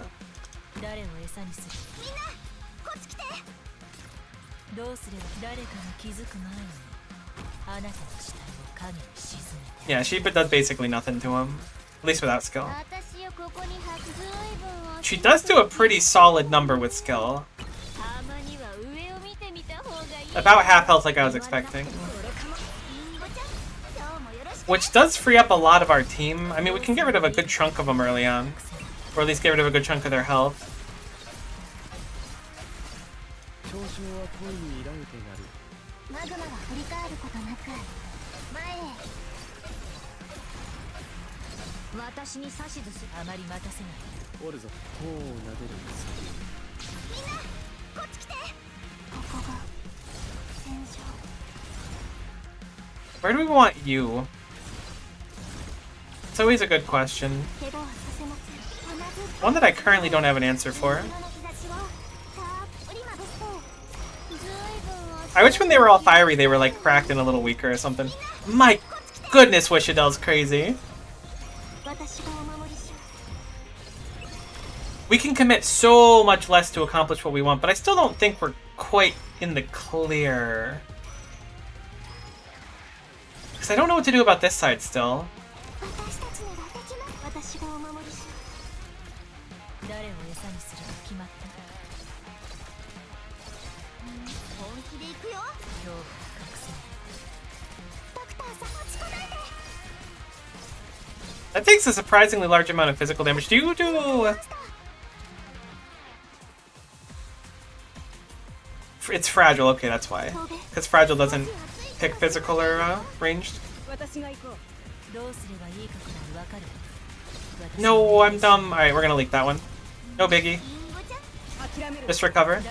Yeah, Sheepa does basically nothing to him. At least without skill. She does do a pretty solid number with skill. About half health like I was expecting. Which does free up a lot of our team. I mean, we can get rid of a good chunk of them early on. Or at least get rid of a good chunk of their health. Where do we want you? It's always a good question. One that I currently don't have an answer for. I wish when they were all fiery they were like cracked and a little weaker or something. My goodness, Wishadel's crazy. We can commit so much less to accomplish what we want, but I still don't think we're quite in the clear. Because I don't know what to do about this side still. That takes a surprisingly large amount of physical damage. Do you do... It's fragile, okay, that's why. Because fragile doesn't pick physical or ranged. No, I'm dumb. Alright, we're gonna leak that one. No biggie. Just recover.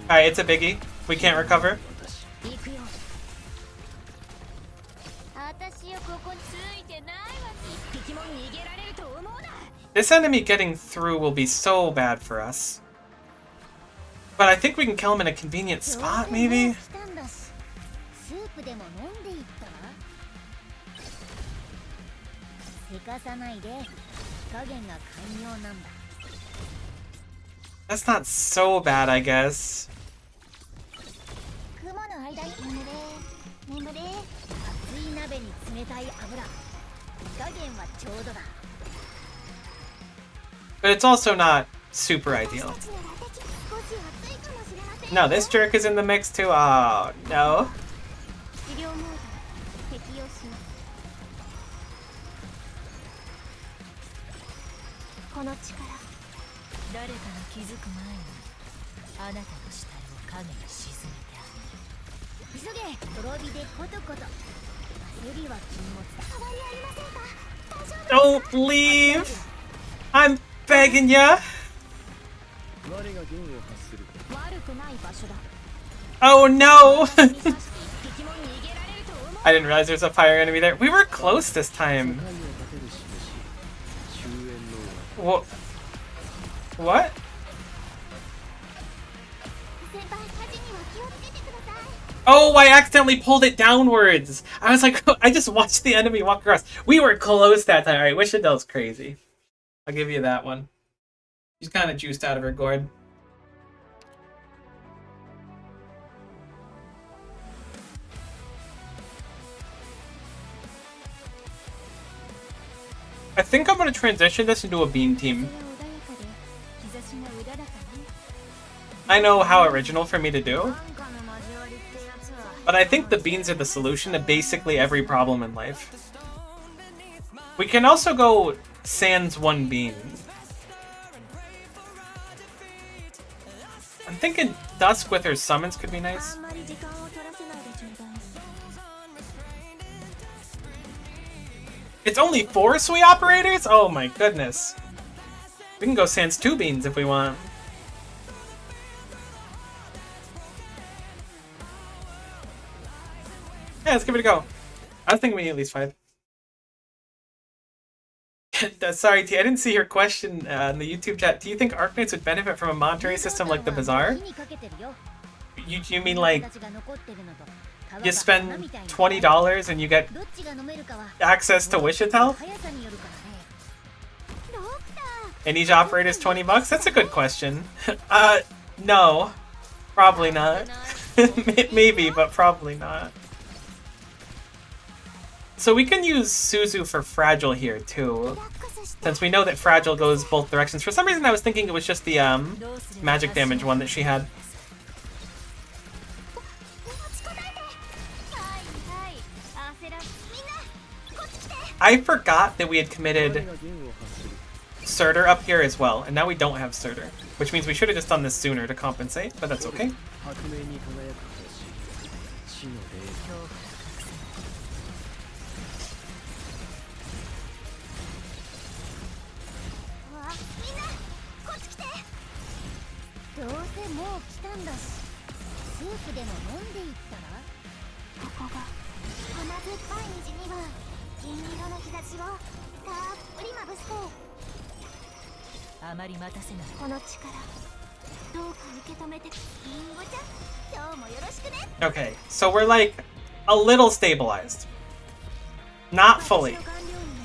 Alright, it's a biggie. We can't recover. This enemy getting through will be so bad for us. But I think we can kill him in a convenient spot, maybe? That's not so bad, I guess. But it's also not super ideal. No, this jerk is in the mix too. Oh, no. Don't leave! I'm begging ya! Oh no! I didn't realize there's a fire enemy there. We were close this time. What? Oh, I accidentally pulled it downwards. I was like, I just watched the enemy walk across. We were close that time. Alright, Wishadel's crazy. I'll give you that one. She's kind of juiced out of her gourd. I think I'm going to transition this into a bean team. I know how original for me to do, but I think the beans are the solution to basically every problem in life. We can also go sans one bean. I'm thinking Dusk with her summons could be nice. It's only 4 Sui operators? Oh my goodness. We can go sans 2 beans if we want. Yeah, let's give it a go. I was thinking we need at least 5. Sorry, T, I didn't see your question in the YouTube chat. Do you think Arknights would benefit from a monetary system like the Bazaar? You mean like you spend $20 and you get access to Wishatel? And each operator is $20? That's a good question. No. Probably not. Maybe, but probably not. So we can use Suzu for Fragile here, too. Since we know that Fragile goes both directions. For some reason I was thinking it was just the magic damage one that she had. I forgot that we had committed Surtur up here as well, and now we don't have Surtur. Which means we should have just done this sooner to compensate, but that's okay. Okay, so we're like a little stabilized. Not fully,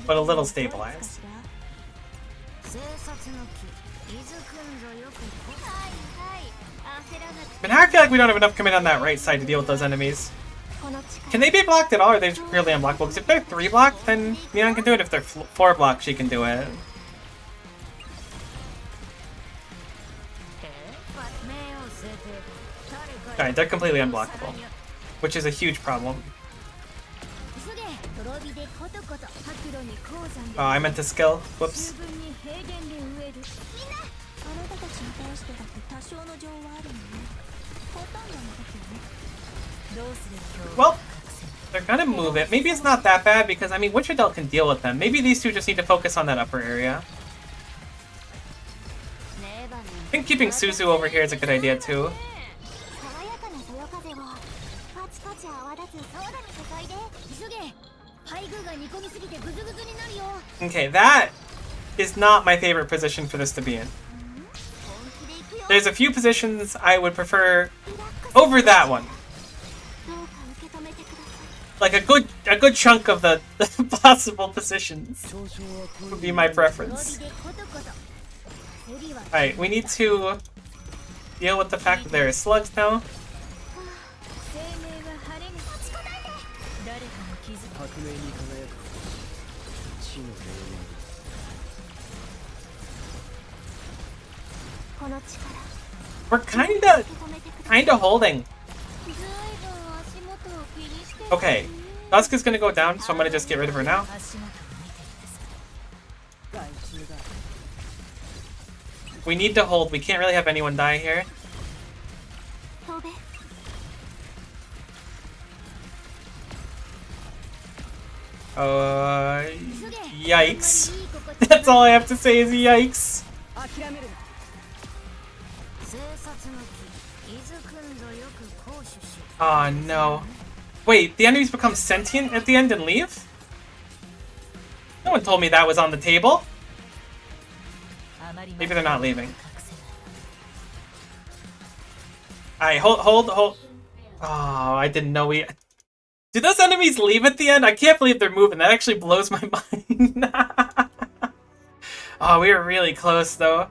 but a little stabilized. But now I feel like we don't have enough commit on that right side to deal with those enemies. Can they be blocked at all, or are they just purely unblockable? Because if they're 3 blocked, then Mion can do it. If they're 4 blocked, she can do it. Alright, they're completely unblockable, which is a huge problem. Oh, I meant to skill. Whoops. Well, they're gonna move it. Maybe it's not that bad because, I mean, Witch Adult can deal with them. Maybe these two just need to focus on that upper area. I think keeping Suzu over here is a good idea too. Okay, that is not my favorite position for this to be in. There's a few positions I would prefer over that one. Like a good chunk of the possible positions would be my preference. Alright, we need to deal with the fact that there are slugs now. We're kinda holding. Okay, Dusk is gonna go down, so I'm gonna just get rid of her now. We need to hold. We can't really have anyone die here. Yikes. That's all I have to say is yikes. Oh no. Wait, the enemies become sentient at the end and leave? No one told me that was on the table. Maybe they're not leaving. Alright, hold. Oh, I didn't know we... Do those enemies leave at the end? I can't believe they're moving. That actually blows my mind. Oh, we were really close, though.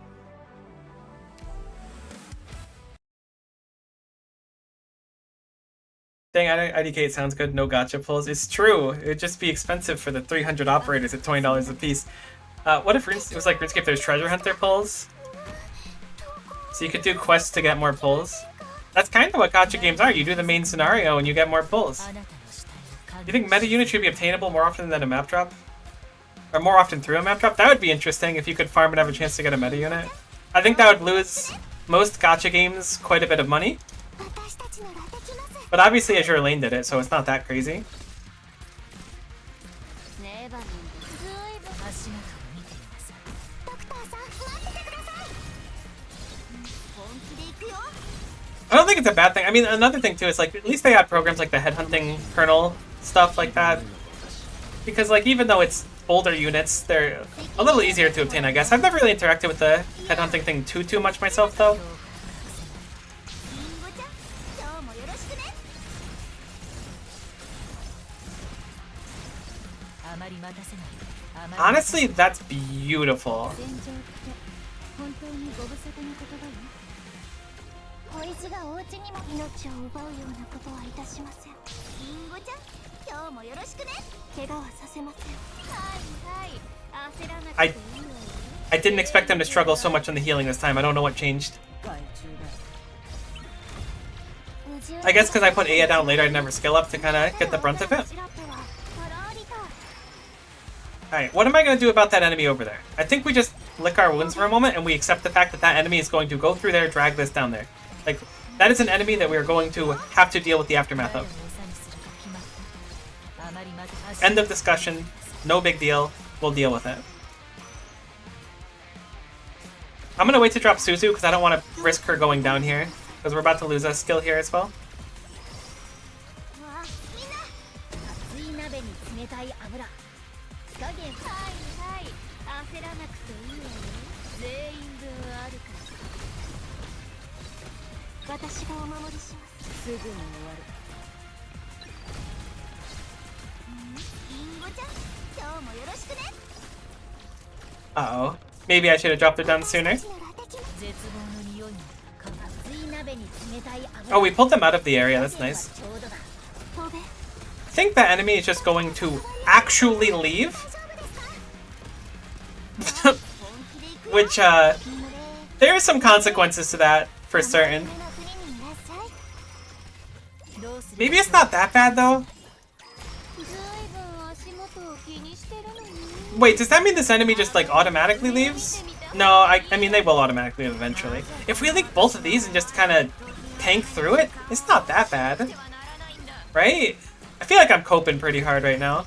Dang, IDK sounds good. No gacha pulls. It's true. It would just be expensive for the 300 operators at $20 a piece. What if it was like RuneScape, there's treasure hunter pulls? So you could do quests to get more pulls. That's kind of what gacha games are. You do the main scenario and you get more pulls. Do you think meta units should be obtainable more often than a map drop? Or more often through a map drop? That would be interesting if you could farm and have a chance to get a meta unit. I think that would lose most gacha games quite a bit of money. But obviously Azure Lane did it, so it's not that crazy. I don't think it's a bad thing. I mean, another thing too is like at least they had programs like the headhunting kernel stuff like that. Because like even though it's older units, they're a little easier to obtain, I guess. I've never really interacted with the headhunting thing too much myself though. Honestly, that's beautiful. I didn't expect them to struggle so much on the healing this time. I don't know what changed. I guess because I put Aya down later, I'd never skill up to kind of get the brunt of it. Alright, what am I going to do about that enemy over there? I think we just lick our wounds for a moment and we accept the fact that that enemy is going to go through there, drag this down there. Like, that is an enemy that we are going to have to deal with the aftermath of. End of discussion. No big deal. We'll deal with it. I'm going to wait to drop Suzu because I don't want to risk her going down here. Because we're about to lose a skill here as well. Uh-oh. Maybe I should have dropped her down sooner. Oh, we pulled them out of the area. That's nice. I think the enemy is just going to actually leave. Which, there are some consequences to that, for certain. Maybe it's not that bad, though. Wait, does that mean this enemy just like automatically leaves? No, I mean they will automatically leave eventually. If we leak both of these and just kind of tank through it, it's not that bad. Right? I feel like I'm coping pretty hard right now.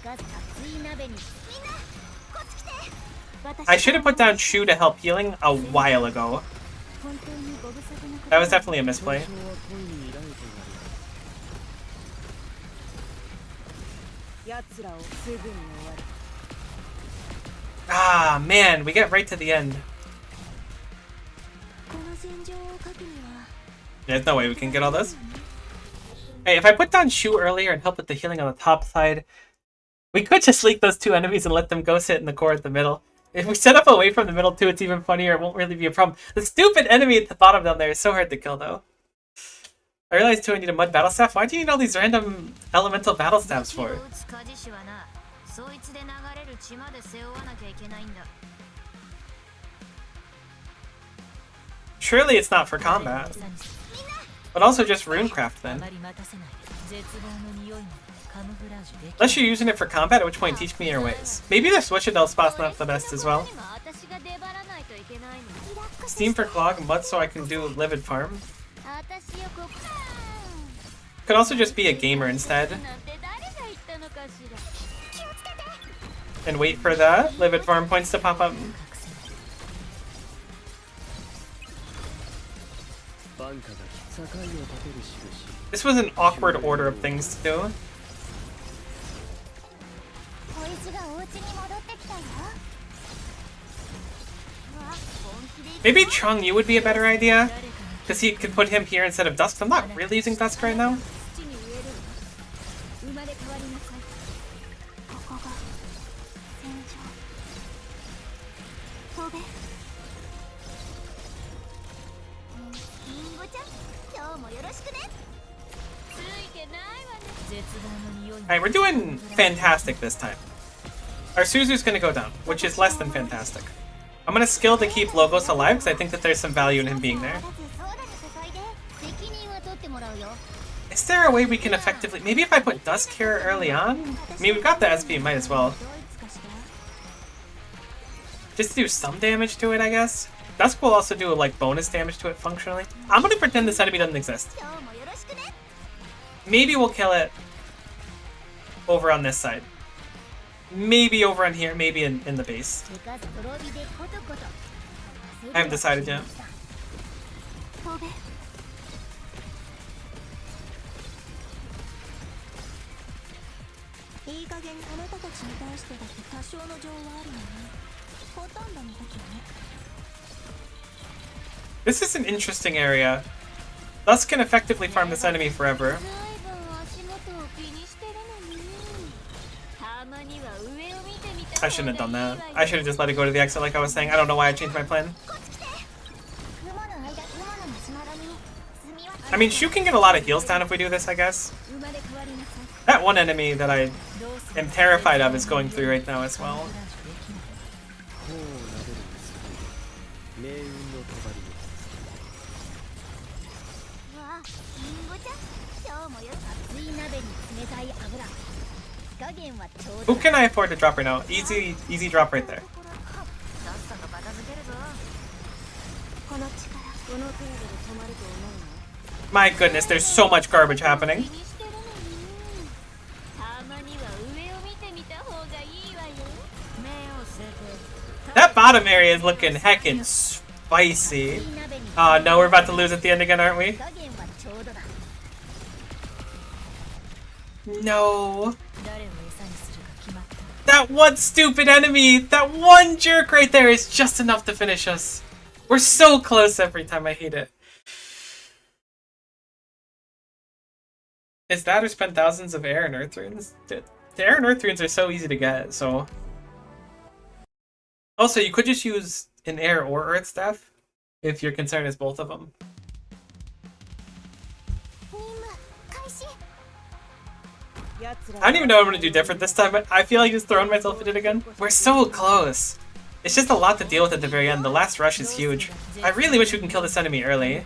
I should have put down Shu to help healing a while ago. That was definitely a misplay. Ah, man, we get right to the end. There's no way we can get all this. Hey, if I put down Shu earlier and help with the healing on the top side, we could just leak those two enemies and let them go sit in the core at the middle. If we set up away from the middle too, it's even funnier. It won't really be a problem. The stupid enemy at the bottom down there is so hard to kill, though. I realized too I need a mud battle staff. Why do you need all these random elemental battle staffs for? Surely it's not for combat. But also just runecraft then. Unless you're using it for combat, at which point teach me your ways. Maybe the Switchadel spot's not the best as well. Steam for clog, mud so I can do livid farm. Could also just be a gamer instead. And wait for the livid farm points to pop up. This was an awkward order of things to do. Maybe Chung Yu would be a better idea, because he could put him here instead of Dusk. I'm not really using Dusk right now. Alright, we're doing fantastic this time. Our Suzu's gonna go down, which is less than fantastic. I'm gonna skill to keep Logos alive because I think that there's some value in him being there. Is there a way we can effectively... Maybe if I put Dusk here early on? I mean, we've got the SP, might as well. Just to do some damage to it, I guess. Dusk will also do like bonus damage to it functionally. I'm gonna pretend this enemy doesn't exist. Maybe we'll kill it over on this side. Maybe over on here, maybe in the base. I haven't decided yet. This is an interesting area. Thus can effectively farm this enemy forever. I shouldn't have done that. I should have just let it go to the exit like I was saying. I don't know why I changed my plan. I mean, Shu can get a lot of heals down if we do this, I guess. That one enemy that I am terrified of is going through right now as well. Who can I afford to drop right now? Easy drop right there. My goodness, there's so much garbage happening. That bottom area is looking heckin' spicy. Oh no, we're about to lose at the end again, aren't we? No. That one stupid enemy, that one jerk right there is just enough to finish us. We're so close every time. I hate it. Is that or spend thousands of air and earth runes? The air and earth runes are so easy to get, so... Also, you could just use an air or earth staff if your concern is both of them. I don't even know what I'm going to do different this time, but I feel like just throwing myself at it again. We're so close. It's just a lot to deal with at the very end. The last rush is huge. I really wish we can kill this enemy early.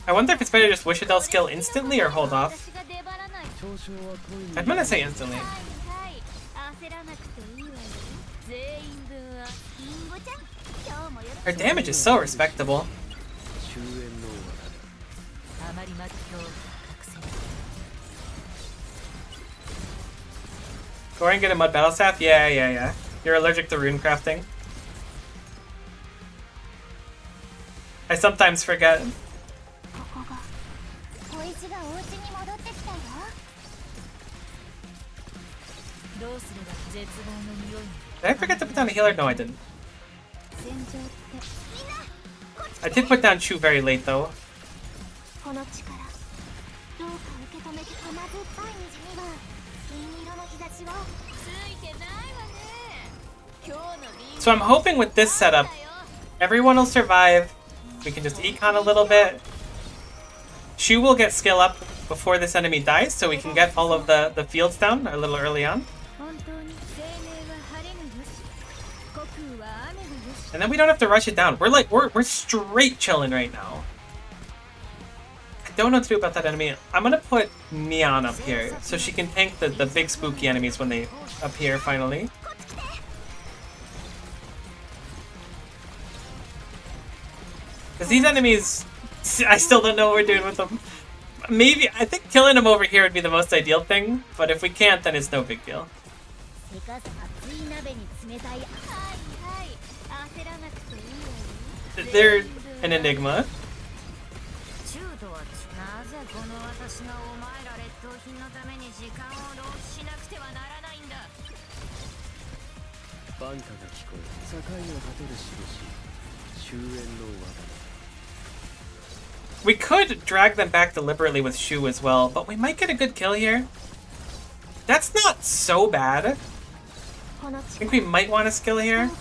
I wonder if it's better to just Wish Adele skill instantly or hold off. I'm gonna say instantly. Her damage is so respectable. Go ahead and get a mud battle staff? Yeah. You're allergic to rune crafting. I sometimes forget. Did I forget to put down a healer? No, I didn't. I did put down Shu very late though. So I'm hoping with this setup, everyone will survive. We can just econ a little bit. Shu will get skill up before this enemy dies, so we can get all of the fields down a little early on. And then we don't have to rush it down. We're straight chilling right now. I don't know what to do about that enemy. I'm gonna put Neon up here so she can tank the big spooky enemies when they appear finally. Because these enemies, I still don't know what we're doing with them. Maybe, I think killing them over here would be the most ideal thing, but if we can't, then it's no big deal. They're an enigma. We could drag them back deliberately with Shu as well, but we might get a good kill here. That's not so bad. I think we might want a skill here.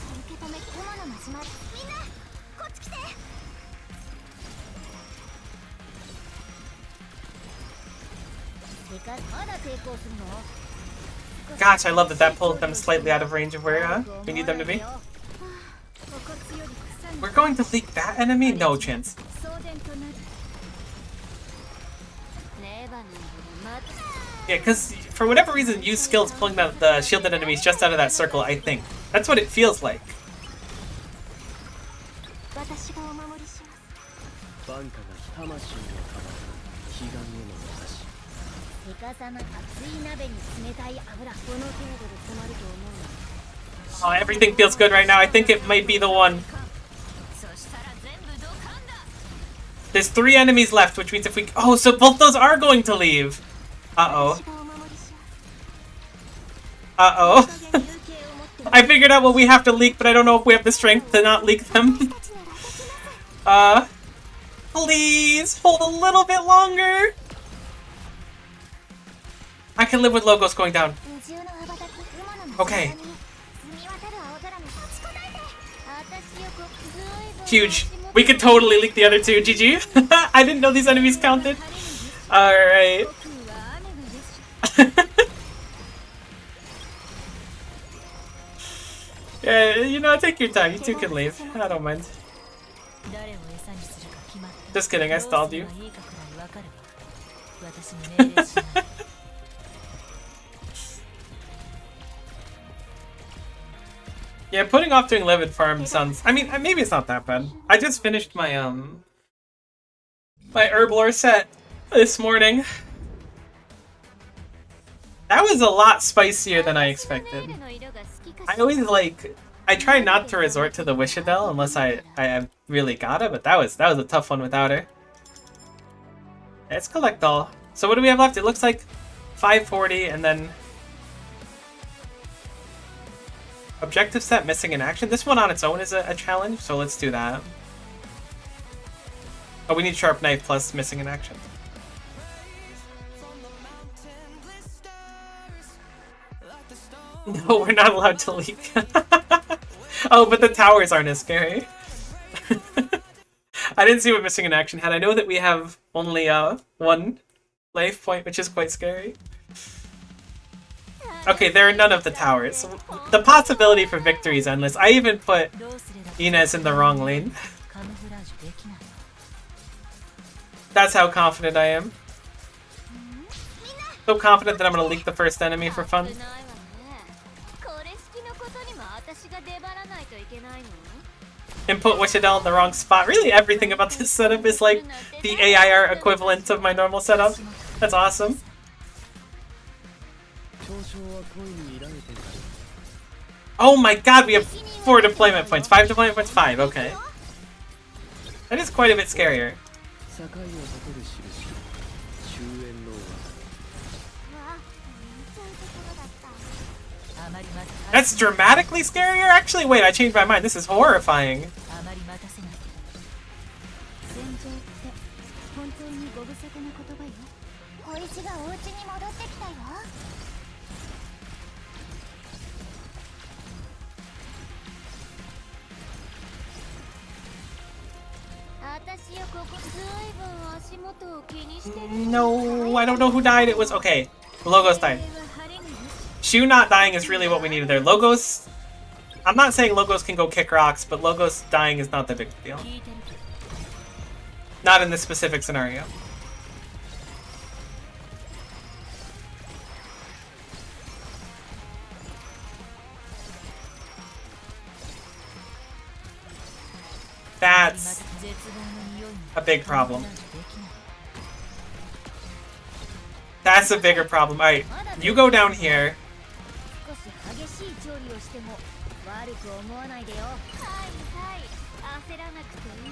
Gosh, I love that that pulled them slightly out of range of where we need them to be. We're going to leak that enemy? No chance. Yeah, because for whatever reason, use skills pulling the shielded enemies just out of that circle, I think. That's what it feels like. Oh, everything feels good right now. I think it might be the one. There's 3 enemies left, which means if we... Oh, so both those are going to leave. Uh-oh. Uh-oh. I figured out what we have to leak, but I don't know if we have the strength to not leak them. Please, hold a little bit longer. I can live with logos going down. Okay. Huge. We could totally leak the other 2. GG. I didn't know these enemies counted. Alright. Yeah, you know, take your time. You 2 can leave. I don't mind. Just kidding, I stalled you. Yeah, putting off doing Livid Farm sounds... I mean, maybe it's not that bad. I just finished my, my Herblore set this morning. That was a lot spicier than I expected. I always, like... I try not to resort to the Wishadel unless I really gotta, but that was a tough one without her. Let's collect all. So what do we have left? It looks like 540 and then... Objective set missing in action. This one on its own is a challenge, so let's do that. Oh, we need Sharp Knife plus missing in action. No, we're not allowed to leak. Oh, but the towers aren't as scary. I didn't see what missing in action had. I know that we have only 1 life point, which is quite scary. Okay, there are none of the towers. The possibility for victory is endless. I even put Inez in the wrong lane. That's how confident I am. So confident that I'm gonna leak the first enemy for fun. Input Wishadel in the wrong spot. Really, everything about this setup is like the AIR equivalent of my normal setup. That's awesome. Oh my god, we have 4 deployment points. 5 deployment points? 5, okay. That is quite a bit scarier. That's dramatically scarier? Actually, wait, I changed my mind. This is horrifying. No, I don't know who died. It was okay. Logos died. Shu not dying is really what we needed there. Logos, I'm not saying Logos can go kick rocks, but Logos dying is not that big of a deal. Not in this specific scenario. That's a big problem. That's a bigger problem. Alright, you go down here.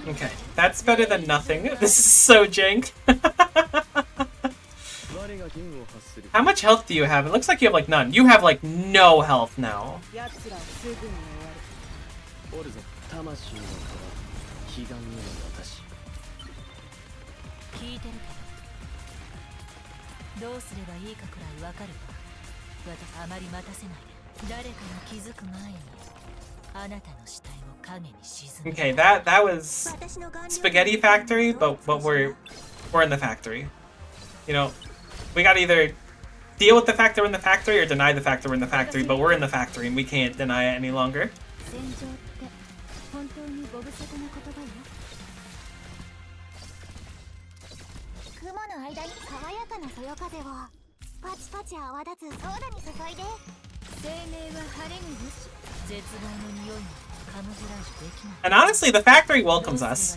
Okay, that's better than nothing. This is so jank. How much health do you have? It looks like you have like none. You have like no health now. Okay, that was Spaghetti Factory, but we're in the factory. You know, we gotta either deal with the fact that we're in the factory or deny the fact that we're in the factory, but we're in the factory and we can't deny it any longer. And honestly, the factory welcomes us,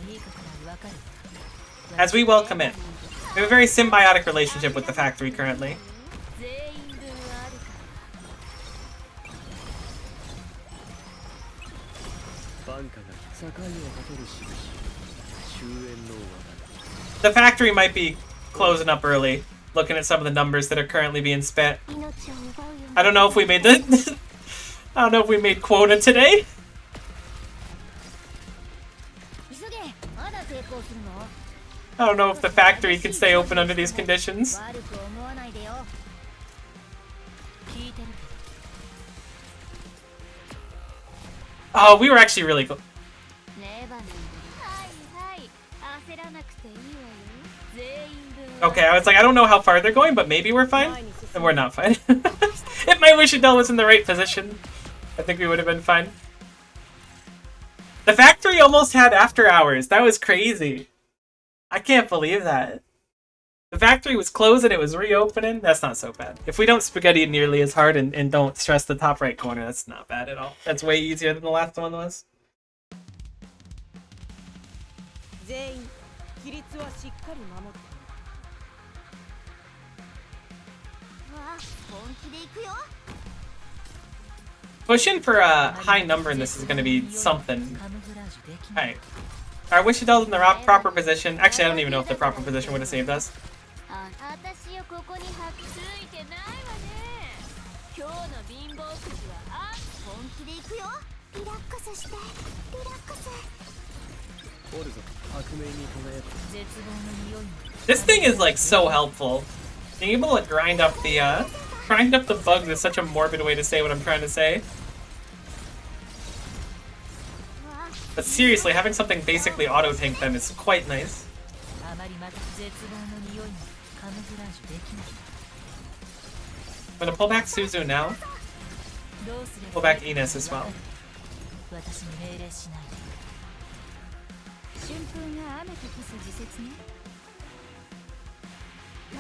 as we welcome it. We have a very symbiotic relationship with the factory currently. The factory might be closing up early, looking at some of the numbers that are currently being spent. I don't know if we made the I don't know if we made quota today. I don't know if the factory can stay open under these conditions. Oh, we were actually really close. Okay, I was like, I don't know how far they're going, but maybe we're fine. And we're not fine. If my Wishadel was in the right position, I think we would have been fine. The factory almost had after hours. That was crazy. I can't believe that. The factory was closed and it was reopening. That's not so bad. If we don't spaghetti nearly as hard and don't stress the top right corner, that's not bad at all. That's way easier than the last one was. Pushing for a high number in this is going to be something. Alright. Our Wishadell's in the proper position. Actually, I don't even know if the proper position would have saved us. This thing is like so helpful. Being able to grind up the bugs is such a morbid way to say what I'm trying to say. But seriously, having something basically auto-tank them is quite nice. I'm gonna pull back Suzu now. Pull back Ines as well.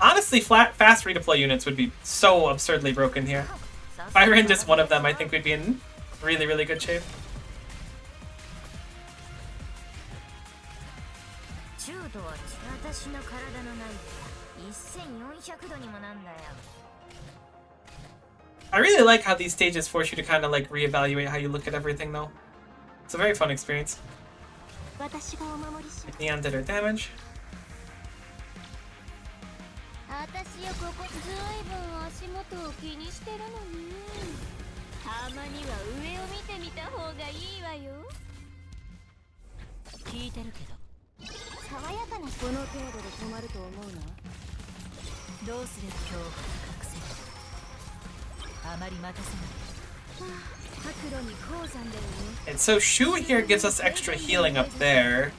Honestly, fast redeploy units would be so absurdly broken here. If I ran just one of them, I think we'd be in really, really good shape. I really like how these stages force you to kind of like reevaluate how you look at everything though. It's a very fun experience. Neon did her damage. And so Shu here gives us extra healing up there.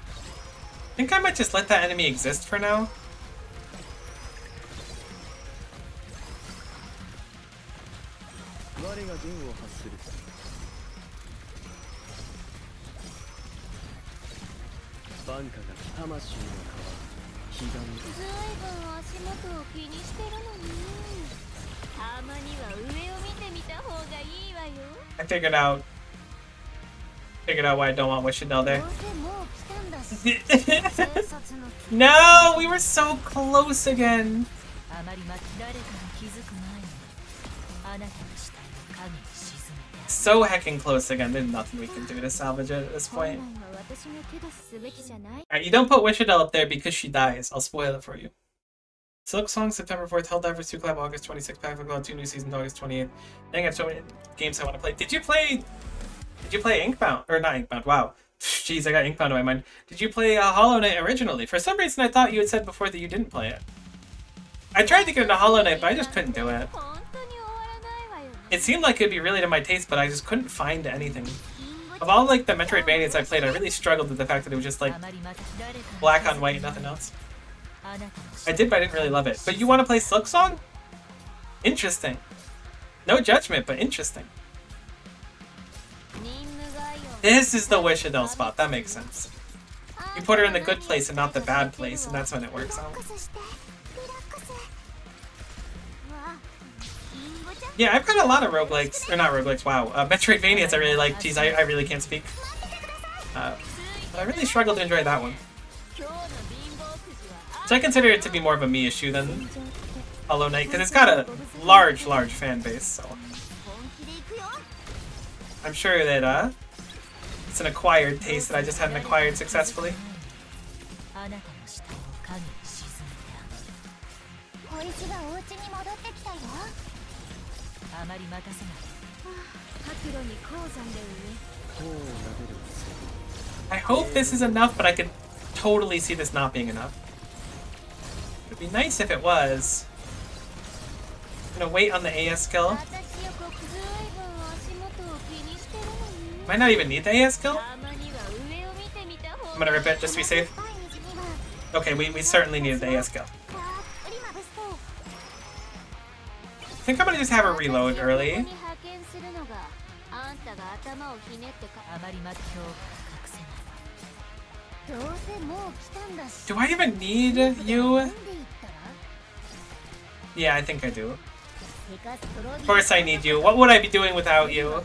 I think I might just let that enemy exist for now. I figured out why I don't want Wishadel there. No, we were so close again. So hecking close again. There's nothing we can do to salvage it at this point. Alright, you don't put Wishadel up there because she dies. I'll spoil it for you. Silk Song, September 4th, Helldivers 2 Collab, August 26th, Path of God 2 new seasons, August 28th. Dang, I have so many games I want to play. Did you play Inkbound? Or not Inkbound, wow. Jeez, I got Inkbound in my mind. Did you play Hollow Knight originally? For some reason I thought you had said before that you didn't play it. I tried to get into Hollow Knight, but I just couldn't do it. It seemed like it'd be really to my taste, but I just couldn't find anything. Of all like the Metroidvanias I played, I really struggled with the fact that it was just like black on white and nothing else. I did, but I didn't really love it. But you want to play Silk Song? Interesting. No judgment, but interesting. This is the Wishadel spot. That makes sense. You put her in the good place and not the bad place, and that's when it works out. Yeah, I've got a lot of roguelikes, or not roguelikes, wow. Metroidvanias I really like. Jeez, I really can't speak. But I really struggled to enjoy that one. So I consider it to be more of a me issue than Hollow Knight, because it's got a large fan base, so... I'm sure that, it's an acquired taste that I just hadn't acquired successfully. I hope this is enough, but I could totally see this not being enough. It'd be nice if it was. I'm gonna wait on the AS skill. Might not even need the AS skill. I'm gonna rip it just to be safe. Okay, we certainly need the AS skill. I think I'm gonna just have her reload early. Do I even need you? Yeah, I think I do. Of course I need you. What would I be doing without you?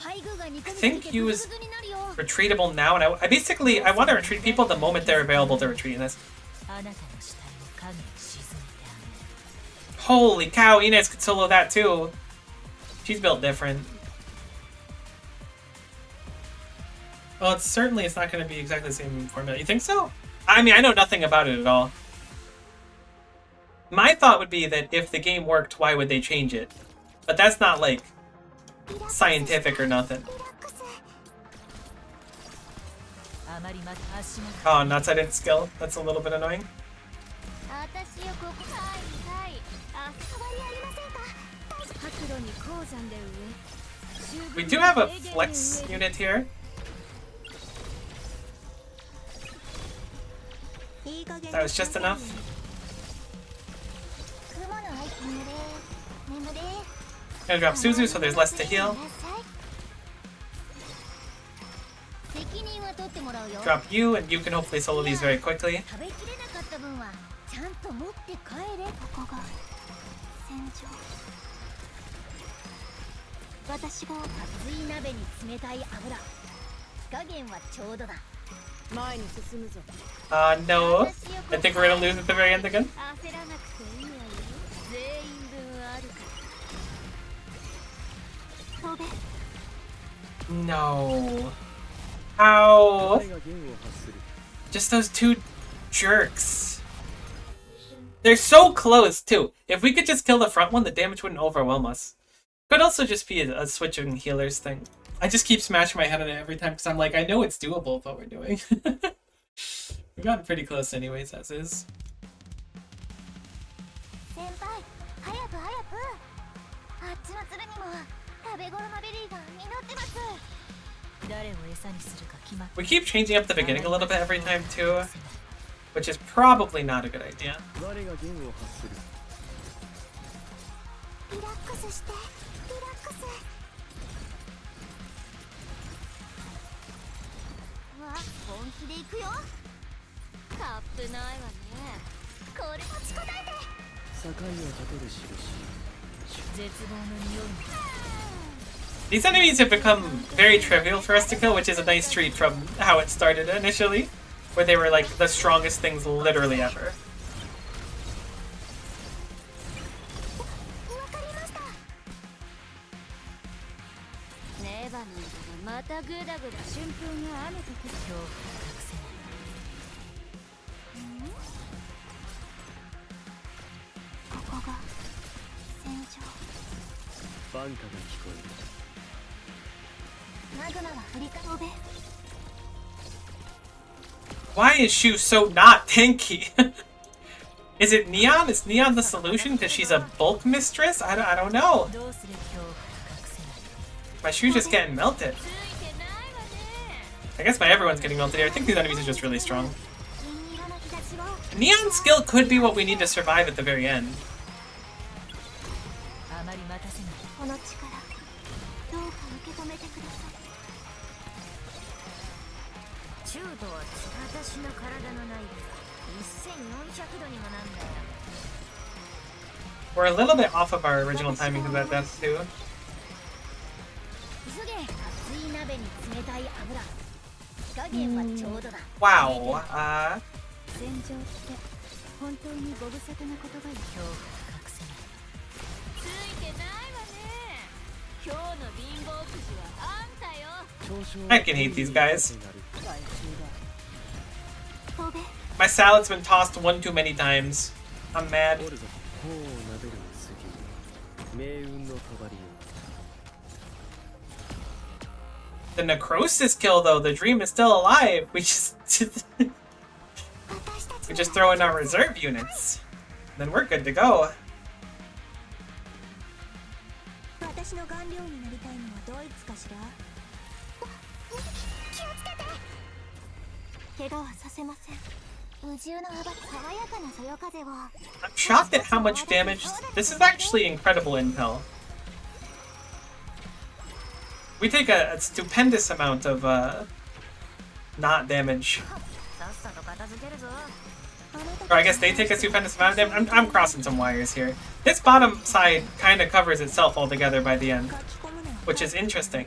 I think you is retreatable now, and I want to retreat people the moment they're available to retreat in this. Holy cow, Inez could solo that too. She's built different. Well, it's not going to be exactly the same formula. You think so? I mean, I know nothing about it at all. My thought would be that if the game worked, why would they change it? But that's not, like, scientific or nothing. Oh, nuts, I didn't skill. That's a little bit annoying. We do have a flex unit here. That was just enough. Gonna drop Suzu so there's less to heal. Drop you, and you can hopefully solo these very quickly. No. I think we're gonna lose at the very end again. No. How? Just those two jerks. They're so close, too. If we could just kill the front one, the damage wouldn't overwhelm us. Could also just be a switching healers thing. I just keep smashing my head on it every time because I'm like, I know it's doable what we're doing. We've gotten pretty close anyways, as is. We keep changing up the beginning a little bit every time too, which is probably not a good idea. These enemies have become very trivial for us to kill, which is a nice treat from how it started initially, where they were like the strongest things literally ever. Why is Shu so not tanky? Is it Neon? Is Neon the solution because she's a bulk mistress? I don't know. My Shu's just getting melted. I guess my everyone's getting melted here. I think these enemies are just really strong. Neon's skill could be what we need to survive at the very end. We're a little bit off of our original timing because that death too. Wow. I can hate these guys. My salad's been tossed one too many times. I'm mad. The necrosis kill though, the dream is still alive. We just we just throw in our reserve units. Then we're good to go. I'm shocked at how much damage. This is actually incredible intel. We take a stupendous amount of not damage. Or I guess they take a stupendous amount of damage. I'm crossing some wires here. This bottom side kind of covers itself altogether by the end, which is interesting.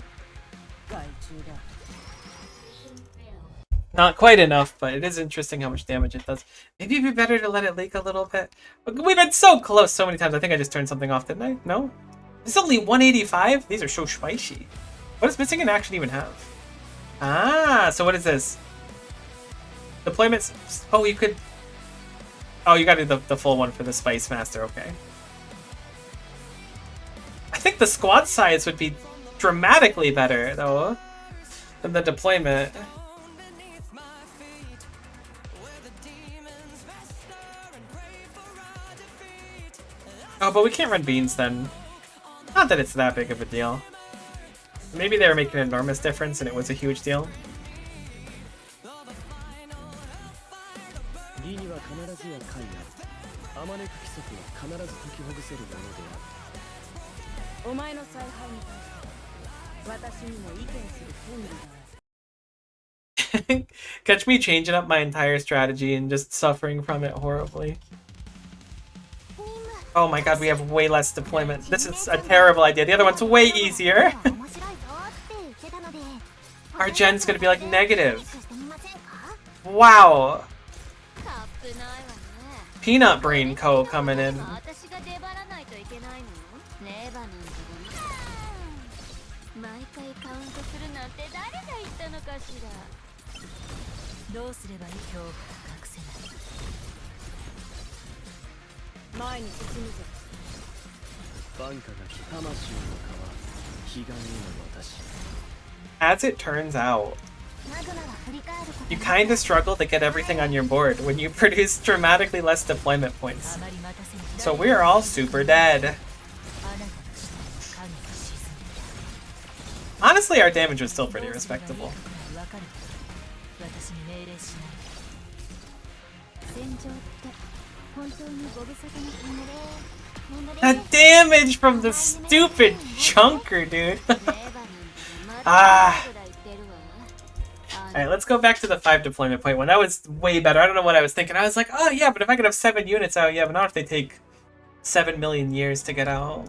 Not quite enough, but it is interesting how much damage it does. Maybe it'd be better to let it leak a little bit. We've been so close so many times. I think I just turned something off, didn't I? No? This is only 185? These are so spicy. What does missing in action even have? Ah, so what is this? Deployments. Oh, you could. Oh, you gotta do the full one for the Spice Master, okay. I think the squad size would be dramatically better, though, than the deployment. Oh, but we can't run beans then. Not that it's that big of a deal. Maybe they were making an enormous difference and it was a huge deal. Catch me changing up my entire strategy and just suffering from it horribly. Oh my god, we have way less deployment. This is a terrible idea. The other one's way easier. Our gen's gonna be like negative. Wow. Peanut Brain Co. coming in. As it turns out, you kind of struggle to get everything on your board when you produce dramatically less deployment points. So we are all super dead. Honestly, our damage was still pretty respectable. That damage from the stupid chunker, dude. Ah. Alright, let's go back to the 5 deployment point one. That was way better. I don't know what I was thinking. I was like, oh yeah, but if I could have 7 units out, yeah, but not if they take 7 million years to get out.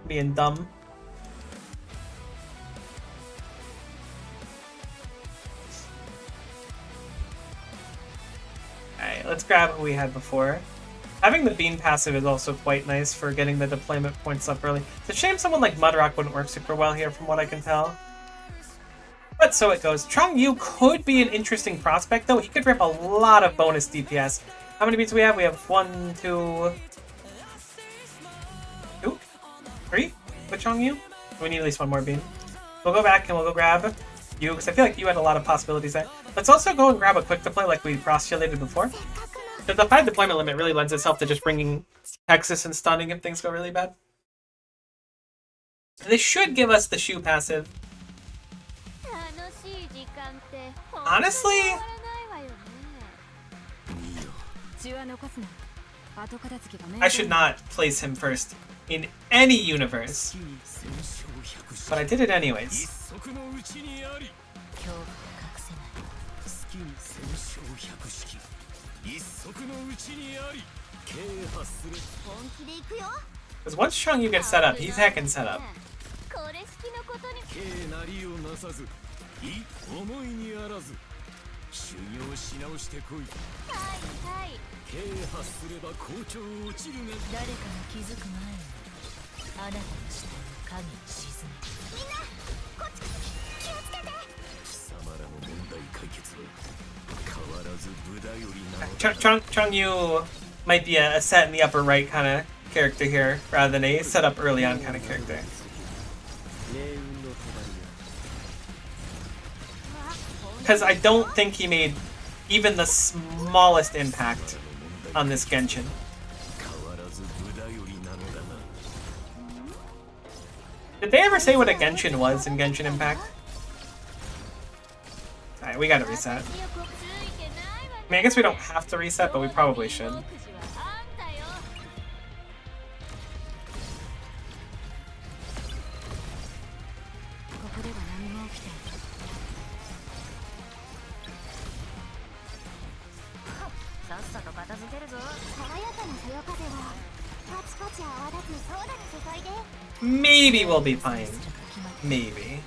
Being dumb. Alright, let's grab what we had before. Having the bean passive is also quite nice for getting the deployment points up early. It's a shame someone like Mudrock wouldn't work super well here from what I can tell. But so it goes. Changyu could be an interesting prospect though. He could rip a lot of bonus DPS. How many beats do we have? We have 1, 2, 3 with Changyu. We need at least one more bean. We'll go back and we'll go grab you because I feel like you had a lot of possibilities there. Let's also go and grab a quick deploy like we postulated before. The 5 deployment limit really lends itself to just bringing Texas and stunning if things go really bad. This should give us the shoe passive. Honestly, I should not place him first in any universe, but I did it anyways. Because once Changyu gets set up, he's heckin' set up. Changyu might be a set in the upper right kind of character here, rather than a set up early on kind of character. Because I don't think he made even the smallest impact on this Genshin. Did they ever say what a Genshin was in Genshin Impact? Alright, we gotta reset. I mean, I guess we don't have to reset, but we probably should. Maybe we'll be fine. Maybe.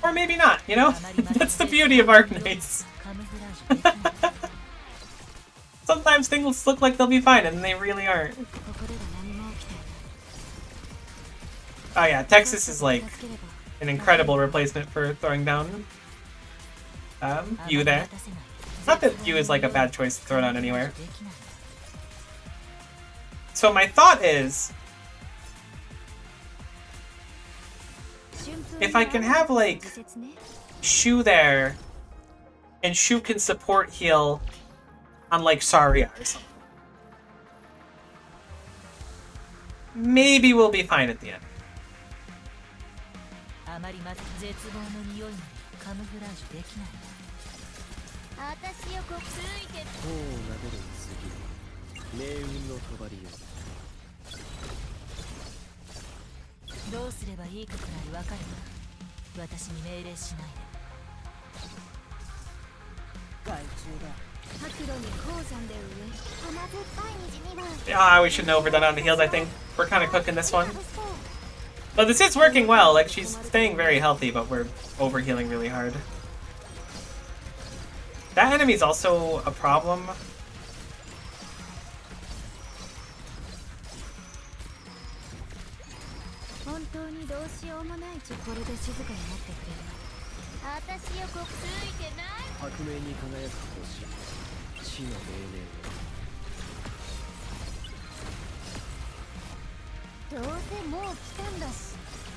Or maybe not, you know? That's the beauty of Arknights. Sometimes things look like they'll be fine, and they really aren't. Oh yeah, Texas is like an incredible replacement for throwing down you there. Not that you is like a bad choice to throw down anywhere. So my thought is, if I can have like Shu there, and Shu can support heal on like Saria or something, maybe we'll be fine at the end. どうすればいいかくらいわかるわ。私に命令しないで。害虫だ。白路に鉱山で植え、甘酸っぱい虹には。Ah, we shouldn't have overdone on the heals, I think. We're kind of cooking this one. But this is working well. Like, she's staying very healthy, but we're overhealing really hard. That enemy's also a problem.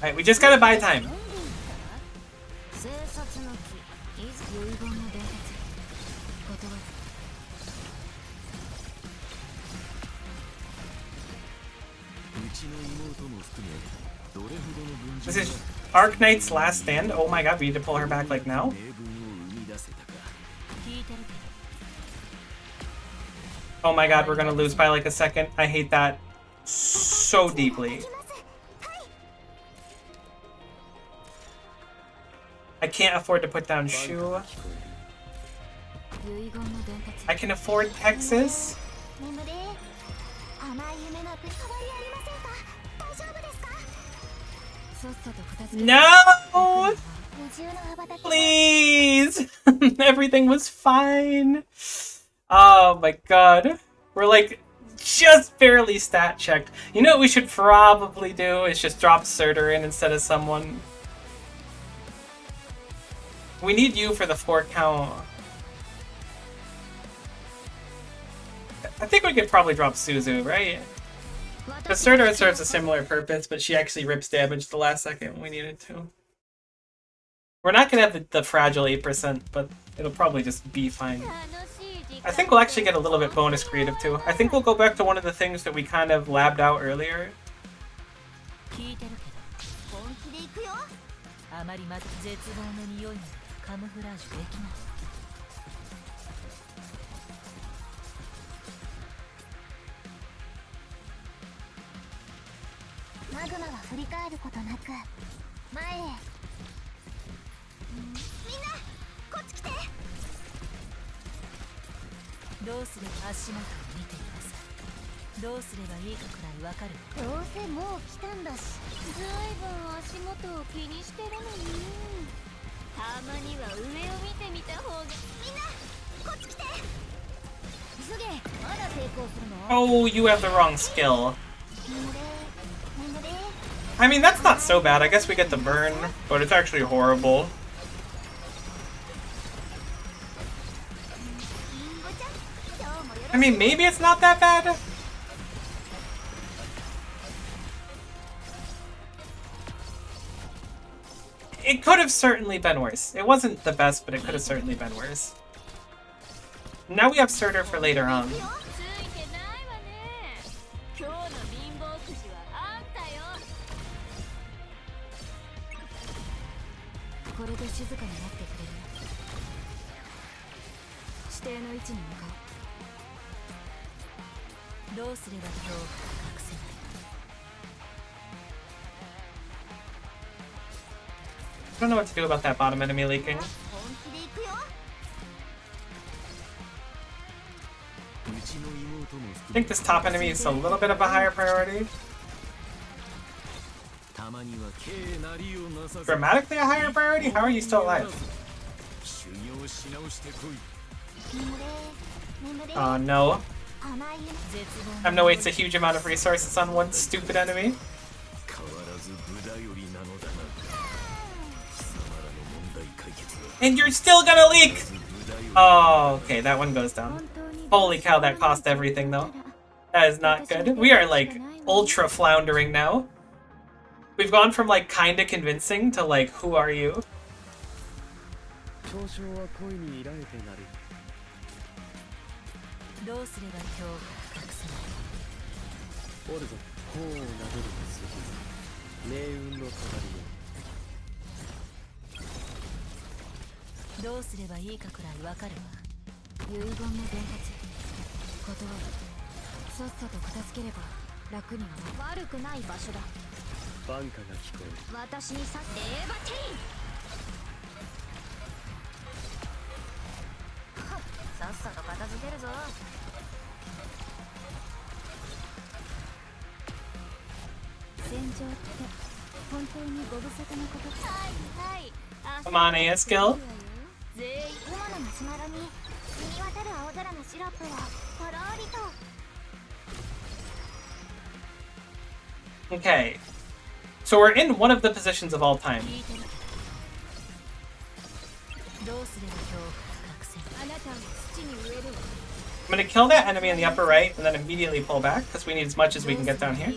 Alright, we just gotta buy time. This is Arc Knight's last stand. Oh my god, we need to pull her back like now? Oh my god, we're gonna lose by like a second. I hate that so deeply. I can't afford to put down Shu. I can afford Texas. No! Please! Everything was fine. Oh my god. We're like just barely stat checked. You know what we should probably do is just drop Surtur in instead of someone. We need you for the 4 count. I think we could probably drop Suzu, right? The Surtur serves a similar purpose, but she actually rips damage the last second when we need it to. We're not gonna have the fragile 8%, but it'll probably just be fine. I think we'll actually get a little bit bonus creative too. I think we'll go back to one of the things that we kind of labbed out earlier. Oh, you have the wrong skill. I mean, that's not so bad. I guess we get the burn, but it's actually horrible. I mean, maybe it's not that bad. It could have certainly been worse. It wasn't the best, but it could have certainly been worse. Now we have Surtur for later on. I don't know what to do about that bottom enemy leaking. I think this top enemy is a little bit of a higher priority. Dramatically a higher priority? How are you still alive? Oh no. I have no waste a huge amount of resources on one stupid enemy. And you're still gonna leak! Oh, okay, that one goes down. Holy cow, that cost everything though. That is not good. We are like ultra floundering now. We've gone from like kinda convincing to like, who are you? 私にさエーバテインさっさと片付けるぞ戦場って本当にご無沙汰なことはいはい Come on, ASkill. 全員雲のマシュマロに澄み渡る青空のシロップをとろーりと Okay. So we're in one of the positions of all time. I'm gonna kill that enemy in the upper right and then immediately pull back because we need as much as we can get down here.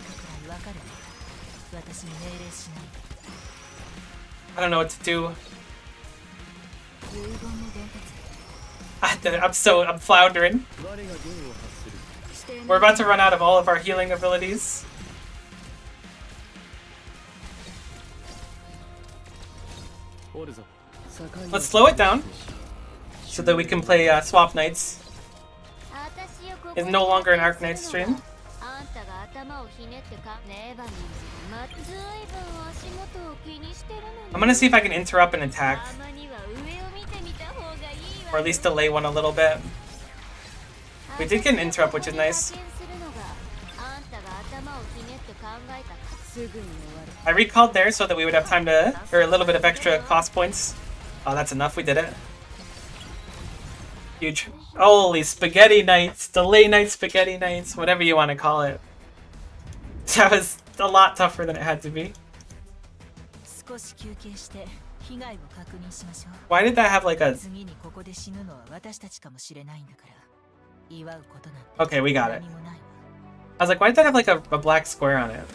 I don't know what to do. I'm floundering. We're about to run out of all of our healing abilities. Let's slow it down so that we can play Swap Knights. It's no longer an Arc Knight stream. I'm gonna see if I can interrupt an attack. Or at least delay one a little bit. We did get an interrupt, which is nice. I recalled there so that we would have time to, or a little bit of extra cost points. Oh, that's enough. We did it. Huge. Holy spaghetti nights, delay night spaghetti nights, whatever you want to call it. That was a lot tougher than it had to be. Why did that have like a... Okay, we got it. I was like, why did that have like a black square on it?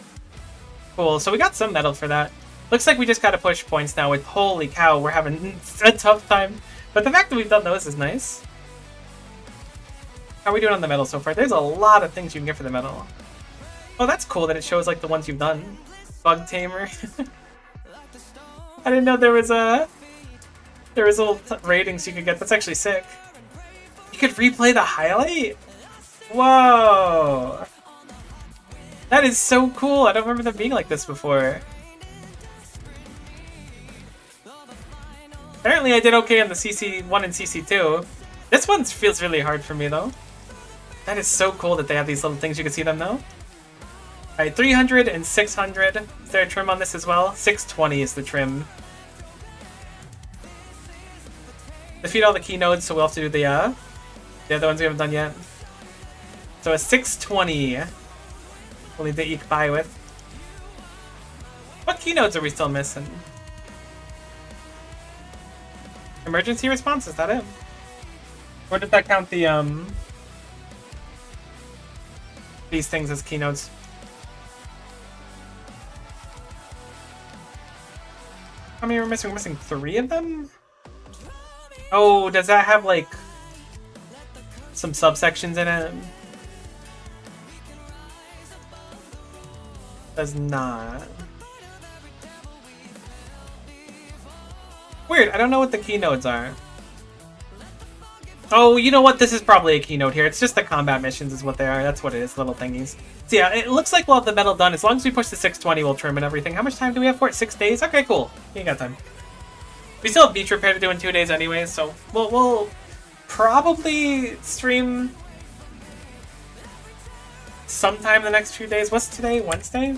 Cool, so we got some metal for that. Looks like we just gotta push points now with... Holy cow, we're having a tough time. But the fact that we've done those is nice. How are we doing on the metal so far? There's a lot of things you can get for the metal. Oh, that's cool that it shows like the ones you've done. Bug Tamer. I didn't know there was little ratings you could get. That's actually sick. You could replay the highlight? Whoa! That is so cool. I don't remember them being like this before. Apparently I did okay on the CC1 and CC2. This one feels really hard for me though. That is so cool that they have these little things you can see them now. Alright, 300 and 600. Is there a trim on this as well? 620 is the trim. Defeat all the keynotes, so we'll have to do the other ones we haven't done yet. So a 620. We'll need to eke by with. What keynotes are we still missing? Emergency response, is that it? Or did that count the these things as keynotes? How many we're missing? We're missing 3 of them? Oh, does that have like some subsections in it? Does not. Weird, I don't know what the keynotes are. Oh, you know what? This is probably a keynote here. It's just the combat missions is what they are. That's what it is, little thingies. So yeah, it looks like we'll have the metal done. As long as we push the 620, we'll trim and everything. How much time do we have for it? 6 days? Okay, cool. You got time. We still have beach repair to do in 2 days anyways, so we'll probably stream sometime the next few days. What's today? Wednesday?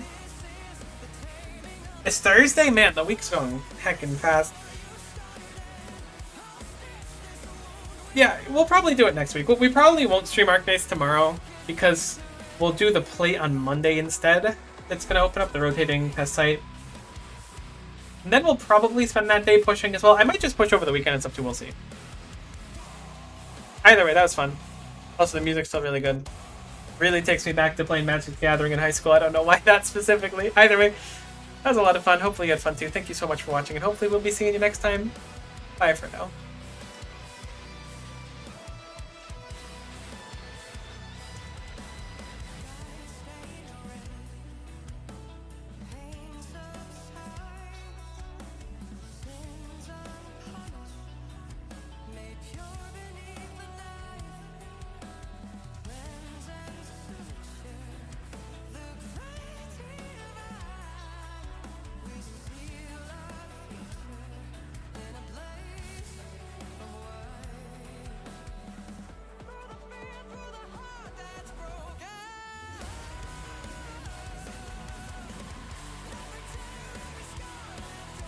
It's Thursday? Man, the week's going heckin' fast. Yeah, we'll probably do it next week. We probably won't stream Arc Knights tomorrow because we'll do the plate on Monday instead. It's going to open up the rotating test site. And then we'll probably spend that day pushing as well. I might just push over the weekend. It's up to, we'll see. Either way, that was fun. Also, the music's still really good. Really takes me back to playing Magic the Gathering in high school. I don't know why that specifically. Either way, that was a lot of fun. Hopefully you had fun too. Thank you so much for watching, and hopefully we'll be seeing you next time. Bye for now.